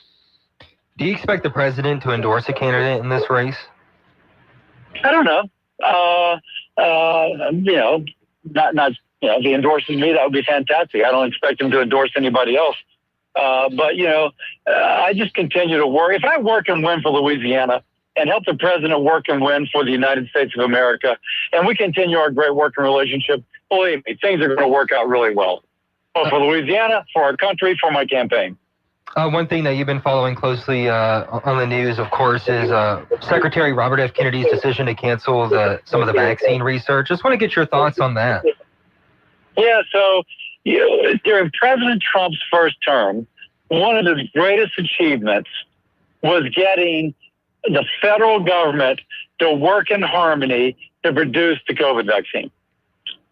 Do you expect the president to endorse a candidate in this race? I don't know. Not if he endorses me, that would be fantastic. I don't expect him to endorse anybody else. But I just continue to work. If I work and win for Louisiana, and help the president work and win for the United States of America, and we continue our great working relationship, believe me, things are going to work out really well. Both for Louisiana, for our country, for my campaign. One thing that you've been following closely on the news, of course, is Secretary Robert F. Kennedy's decision to cancel some of the vaccine research. Just want to get your thoughts on that. Yeah, so during President Trump's first term, one of his greatest achievements was getting the federal government to work in harmony to produce the COVID vaccine.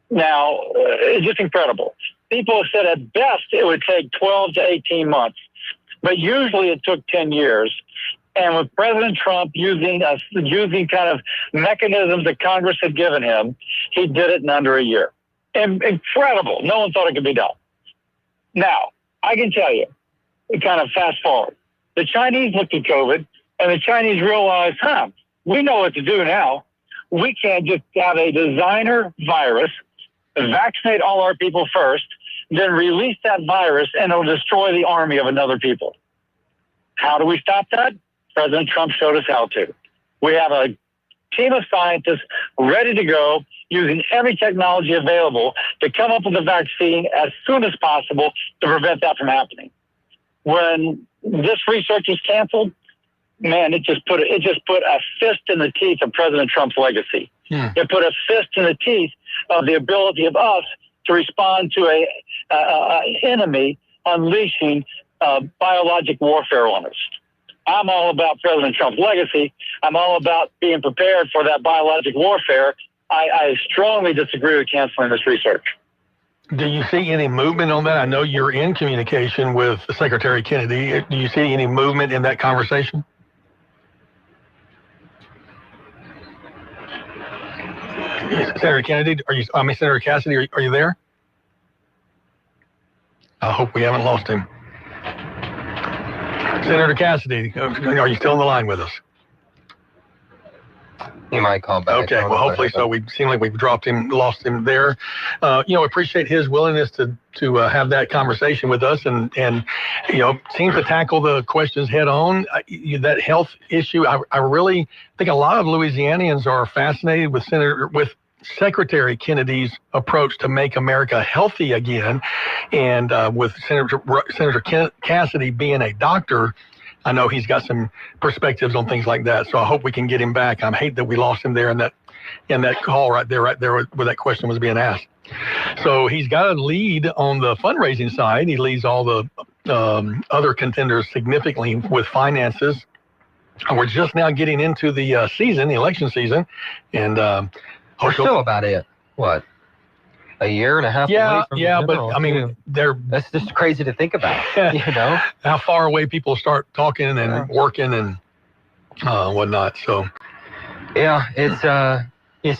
Now, it's just incredible. People have said at best it would take 12 to 18 months, but usually it took 10 years. And with President Trump using kind of mechanisms that Congress had given him, he did it in under a year. Incredible. No one thought it could be done. Now, I can tell you, kind of fast forward, the Chinese looked at COVID, and the Chinese realized, we know what to do now. We can't just have a designer virus, vaccinate all our people first, then release that virus, and it'll destroy the army of another people. How do we stop that? President Trump showed us how to. We have a team of scientists ready to go, using every technology available to come up with a vaccine as soon as possible to prevent that from happening. When this research is canceled, man, it just put a fist in the teeth of President Trump's legacy. It put a fist in the teeth of the ability of us to respond to a enemy unleashing biologic warfare on us. I'm all about President Trump's legacy. I'm all about being prepared for that biologic warfare. I strongly disagree with canceling this research. Do you see any movement on that? I know you're in communication with Secretary Kennedy. Do you see any movement in that conversation? Senator Kennedy, Senator Cassidy, are you there? I hope we haven't lost him. Senator Cassidy, are you still on the line with us? He might call back. Okay, well, hopefully so. We seem like we've lost him there. Appreciate his willingness to have that conversation with us, and seems to tackle the questions head on. That health issue, I really think a lot of Louisianians are fascinated with Secretary Kennedy's approach to make America healthy again, and with Senator Cassidy being a doctor, I know he's got some perspectives on things like that. So I hope we can get him back. I hate that we lost him there in that call right there where that question was being asked. So he's got a lead on the fundraising side. He leads all the other contenders significantly with finances. And we're just now getting into the season, the election season, and we're still about what, a year and a half away from the general, but I mean, that's just crazy to think about. You know how far away people start talking and working and whatnot. So yeah, it's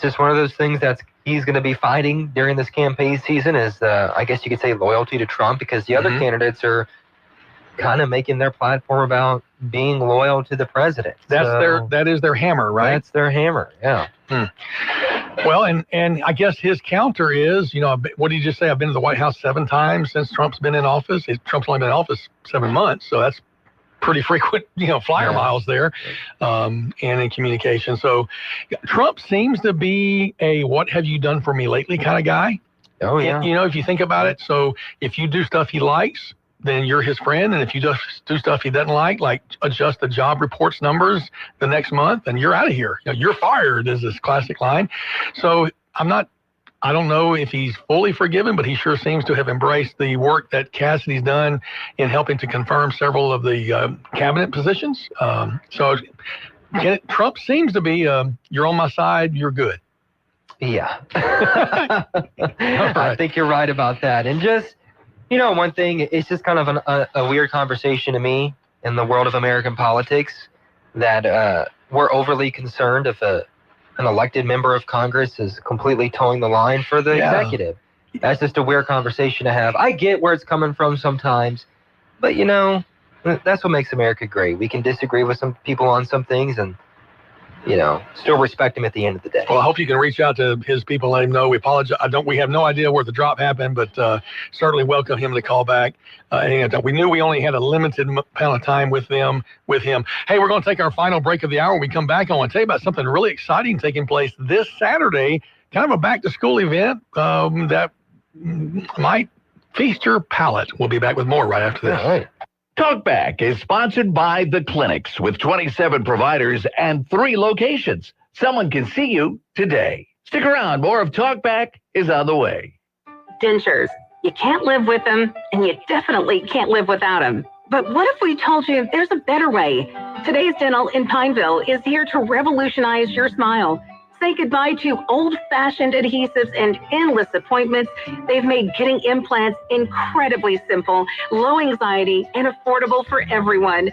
just one of those things that's he's going to be fighting during this campaign season is I guess you could say loyalty to Trump, because the other candidates are kind of making their platform about being loyal to the president. That is their hammer, right? That's their hammer. Yeah. Well, and I guess his counter is, what did you just say? I've been to the White House 7 times since Trump's been in office. Trump's only been in office 7 months, so that's pretty frequent, flyer miles there, and in communication. So Trump seems to be a "what have you done for me lately" kind of guy. Oh yeah. If you think about it. So if you do stuff he likes, then you're his friend. And if you just do stuff he doesn't like adjust the job reports numbers the next month, and you're out of here. You're fired is this classic line. So I don't know if he's fully forgiven, but he sure seems to have embraced the work that Cassidy's done in helping to confirm several of the cabinet positions. So Trump seems to be, you're on my side, you're good. Yeah. I think you're right about that. And just, one thing, it's just kind of a weird conversation to me in the world of American politics that we're overly concerned if an elected member of Congress is completely towing the line for the executive. That's just a weird conversation to have. I get where it's coming from sometimes, but that's what makes America great. We can disagree with some people on some things and still respect him at the end of the day. Well, I hope you can reach out to his people and let him know. We apologize. We have no idea where the drop happened, but certainly welcome him to call back. We knew we only had a limited amount of time with him. Hey, we're going to take our final break of the hour. When we come back, I want to tell you about something really exciting taking place this Saturday, kind of a back-to-school event that might feast your palate. We'll be back with more right after this. All right. Talkback is sponsored by The Clinics with 27 providers and 3 locations. Someone can see you today. Stick around. More of Talkback is on the way. Dentures. You can't live with them, and you definitely can't live without them. But what if we told you there's a better way? Today's Dental in Pineville is here to revolutionize your smile. Say goodbye to old-fashioned adhesives and endless appointments. They've made getting implants incredibly simple, low anxiety, and affordable for everyone.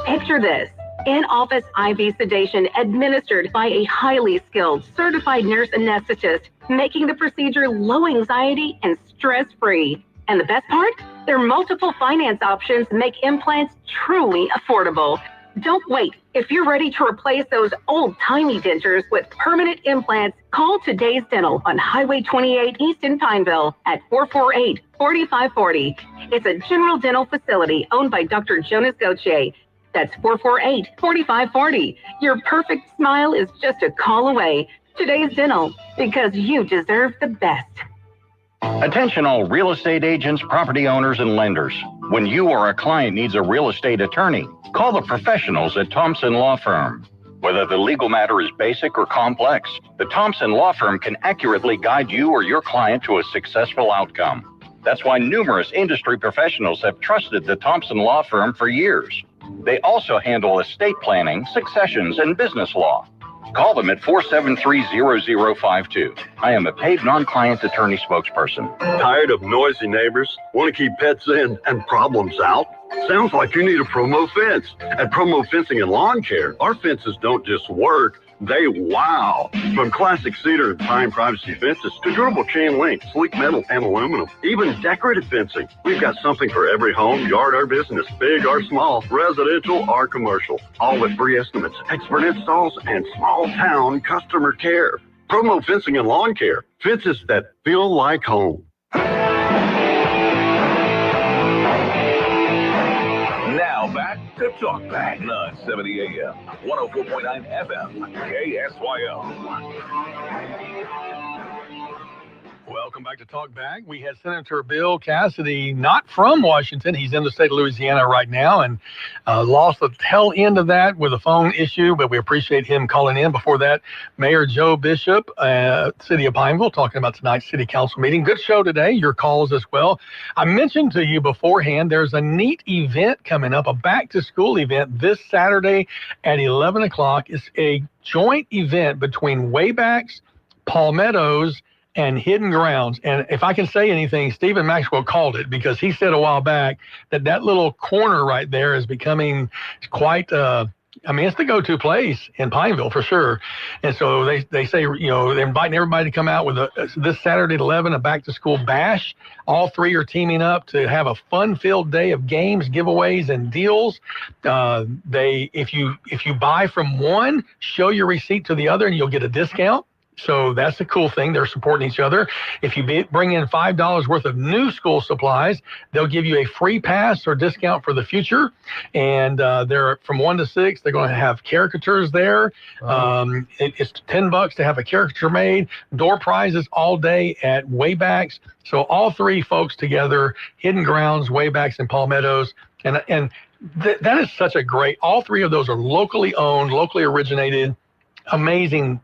Picture this: in-office IV sedation administered by a highly skilled, certified nurse anesthetist, making the procedure low anxiety and stress-free. And the best part? Their multiple finance options make implants truly affordable. Don't wait. If you're ready to replace those old-timey dentures with permanent implants, call Today's Dental on Highway 28 East in Pineville at 448-4540. It's a general dental facility owned by Dr. Jonas Gauthier. That's 448-4540. Your perfect smile is just a call away. Today's Dental, because you deserve the best. Attention all real estate agents, property owners, and lenders. When you or a client needs a real estate attorney, call the professionals at Thompson Law Firm. Whether the legal matter is basic or complex, the Thompson Law Firm can accurately guide you or your client to a successful outcome. That's why numerous industry professionals have trusted the Thompson Law Firm for years. They also handle estate planning, successions, and business law. Call them at 473-0052. I am a paid non-client attorney spokesperson. Tired of noisy neighbors? Want to keep pets in and problems out? Sounds like you need a Promo fence. At Promo Fencing and Lawn Care, our fences don't just work, they wow. From classic cedar and pine privacy fences to durable chain link, sleek metal, and aluminum, even decorative fencing. We've got something for every home, yard, or business, big or small, residential or commercial. All with free estimates, expert installs, and small town customer care. Promo Fencing and Lawn Care. Fences that feel like home. Now back to Talkback, 970 AM, 104.9 FM, KSYO. Welcome back to Talk Back. We had Senator Bill Cassidy, not from Washington. He's in the state of Louisiana right now, and lost the tail end of that with a phone issue, but we appreciate him calling in. Before that, Mayor Joe Bishop, City of Pineville, talking about tonight's City Council meeting. Good show today, your calls as well. I mentioned to you beforehand, there's a neat event coming up, a back-to-school event this Saturday at 11 o'clock. It's a joint event between Waybacks, Palmettos, and Hidden Grounds. And if I can say anything, Stephen Maxwell called it, because he said a while back that little corner right there is becoming quite, it's the go-to place in Pineville for sure. And so they say, they're inviting everybody to come out with this Saturday at 11, a back-to-school bash. All three are teaming up to have a fun-filled day of games, giveaways, and deals. If you buy from one, show your receipt to the other, and you'll get a discount. So that's the cool thing. They're supporting each other. If you bring in $5 worth of new school supplies, they'll give you a free pass or discount for the future. And they're from 1 to 6. They're going to have caricatures there. It's $10 to have a caricature made. Door prizes all day at Waybacks. So all three folks together, Hidden Grounds, Waybacks, and Palmettos. And that is such a great. All three of those are locally owned, locally originated. Amazing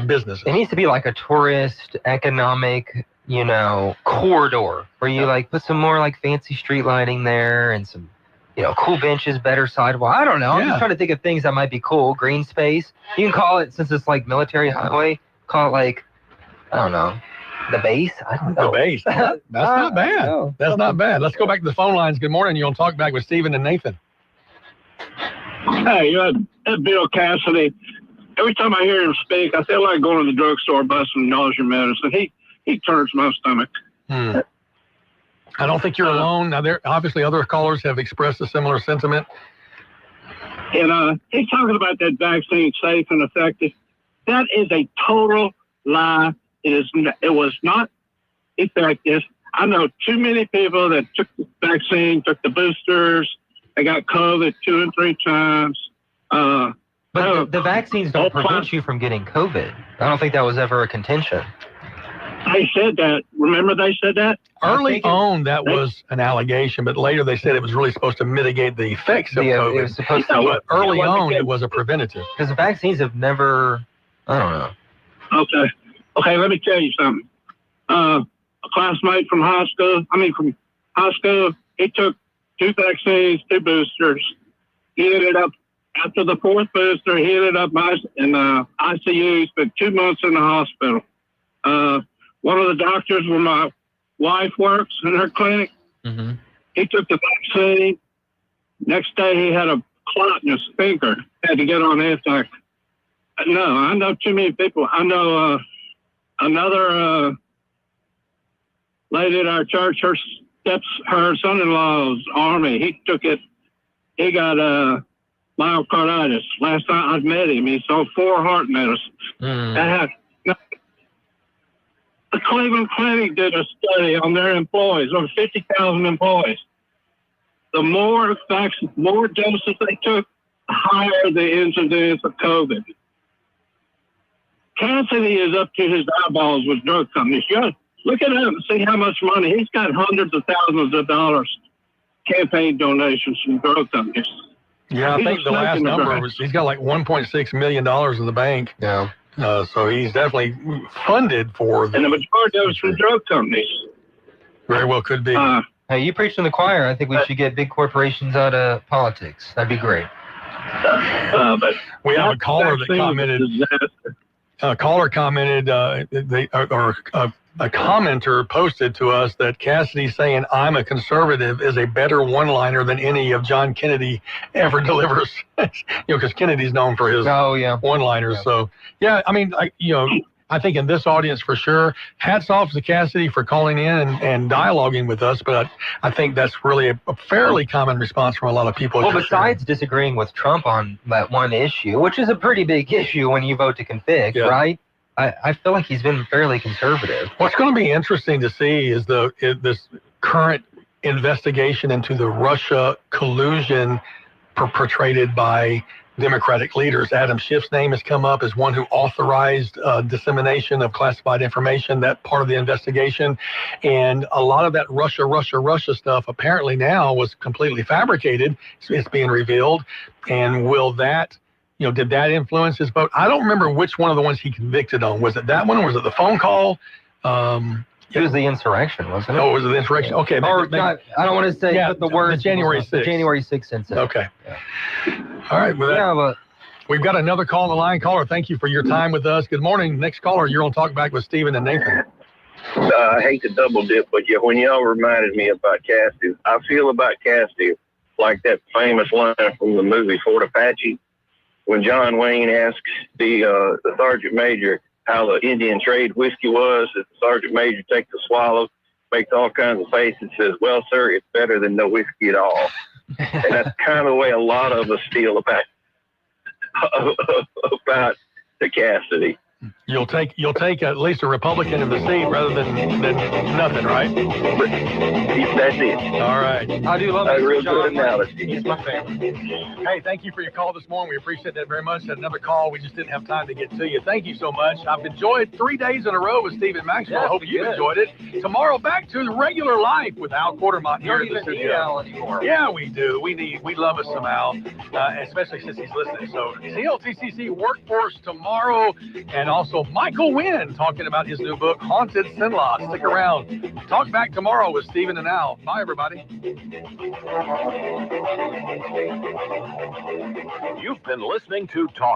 business. It needs to be like a tourist economic, corridor where you put some more fancy street lighting there and some, cool benches, better sidewalk. I don't know. I'm just trying to think of things that might be cool. Green space. You can call it, since it's military highway, call it I don't know, the base. I don't know. The base. That's not bad. That's not bad. Let's go back to the phone lines. Good morning. You're on Talk Back with Stephen and Nathan. Hey, Bill Cassidy. Every time I hear him speak, I feel like going to the drugstore, busting nausea medicine. He turns my stomach. I don't think you're alone. Now, obviously other callers have expressed a similar sentiment. And he's talking about that vaccine safe and effective. That is a total lie. It was not effective. I know too many people that took the vaccine, took the boosters. They got COVID 2 and 3 times. But the vaccines don't prevent you from getting COVID. I don't think that was ever a contention. They said that. Remember they said that? Early on, that was an allegation, but later they said it was really supposed to mitigate the effects of COVID. It was supposed to. Early on, it was a preventative. Because the vaccines have never, I don't know. Okay, let me tell you something. A classmate from high school, he took 2 vaccines, 2 boosters. He ended up, after the 4th booster, he ended up in ICU, spent 2 months in the hospital. One of the doctors where my wife works in her clinic, he took the vaccine. Next day, he had a clot in his finger, had to get on anti. No, I know too many people. I know another lady at our church, her son-in-law's Army, he took it. He got myocarditis. Last time I met him, he sold 4 heart medicines. The Cleveland Clinic did a study on their employees, over 50,000 employees. The more doses they took, the higher the incidence of COVID. Cassidy is up to his eyeballs with drug companies. You gotta look at him and see how much money. He's got hundreds of thousands of dollars campaign donations from drug companies. Yeah, I think the last number was he's got like $1.6 million in the bank. Yeah. So he's definitely funded for and the majority of it's from drug companies. Very well could be. Hey, you preach in the choir. I think we should get big corporations out of politics. That'd be great. But we have a caller that commented. A caller commented, a commenter posted to us that Cassidy saying "I'm a conservative" is a better one-liner than any of John Kennedy ever delivers. Because Kennedy's known for his one-liners. Yeah. So yeah, I mean, I think in this audience for sure, hats off to Cassidy for calling in and dialoguing with us. But I think that's really a fairly common response from a lot of people. Well, besides disagreeing with Trump on that one issue, which is a pretty big issue when you vote to convict, right? I feel like he's been fairly conservative. What's going to be interesting to see is this current investigation into the Russia collusion perpetrated by Democratic leaders. Adam Schiff's name has come up as one who authorized dissemination of classified information, that part of the investigation. And a lot of that Russia stuff apparently now was completely fabricated. It's being revealed. And will that, did that influence his vote? I don't remember which one of the ones he convicted on. Was it that one or was it the phone call? It was the insurrection, wasn't it? Oh, it was the insurrection. Okay. Or not, I don't want to say put the words. The January 6th. The January 6th incident. Okay. All right. With that, we've got another call on the line. Caller, thank you for your time with us. Good morning. Next caller, you're on Talk Back with Stephen and Nathan. I hate to double dip, but when y'all reminded me about Cassidy, I feel about Cassidy like that famous line from the movie Fort Apache, when John Wayne asks the sergeant major how the Indian trade whiskey was. The sergeant major takes a swallow, makes all kinds of faces, and says, "Well, sir, it's better than no whiskey at all." And that's kind of the way a lot of us feel about the Cassidy. You'll take at least a Republican in the seat rather than nothing, right? That's it. All right. I do love a real good analogy. He's my favorite. Hey, thank you for your call this morning. We appreciate that very much. Had another call. We just didn't have time to get to you. Thank you so much. I've enjoyed 3 days in a row with Stephen Maxwell. I hope you've enjoyed it. Tomorrow, back to regular life with Al Quartermont here in the studio. Al anymore. Yeah, we do. We love us some Al, especially since he's listening. So CLTCC Workforce tomorrow, and also Michael Wynn talking about his new book, Haunted Sin-Law. Stick around. Talk Back tomorrow with Stephen and Al. Bye, everybody. You've been listening to Talk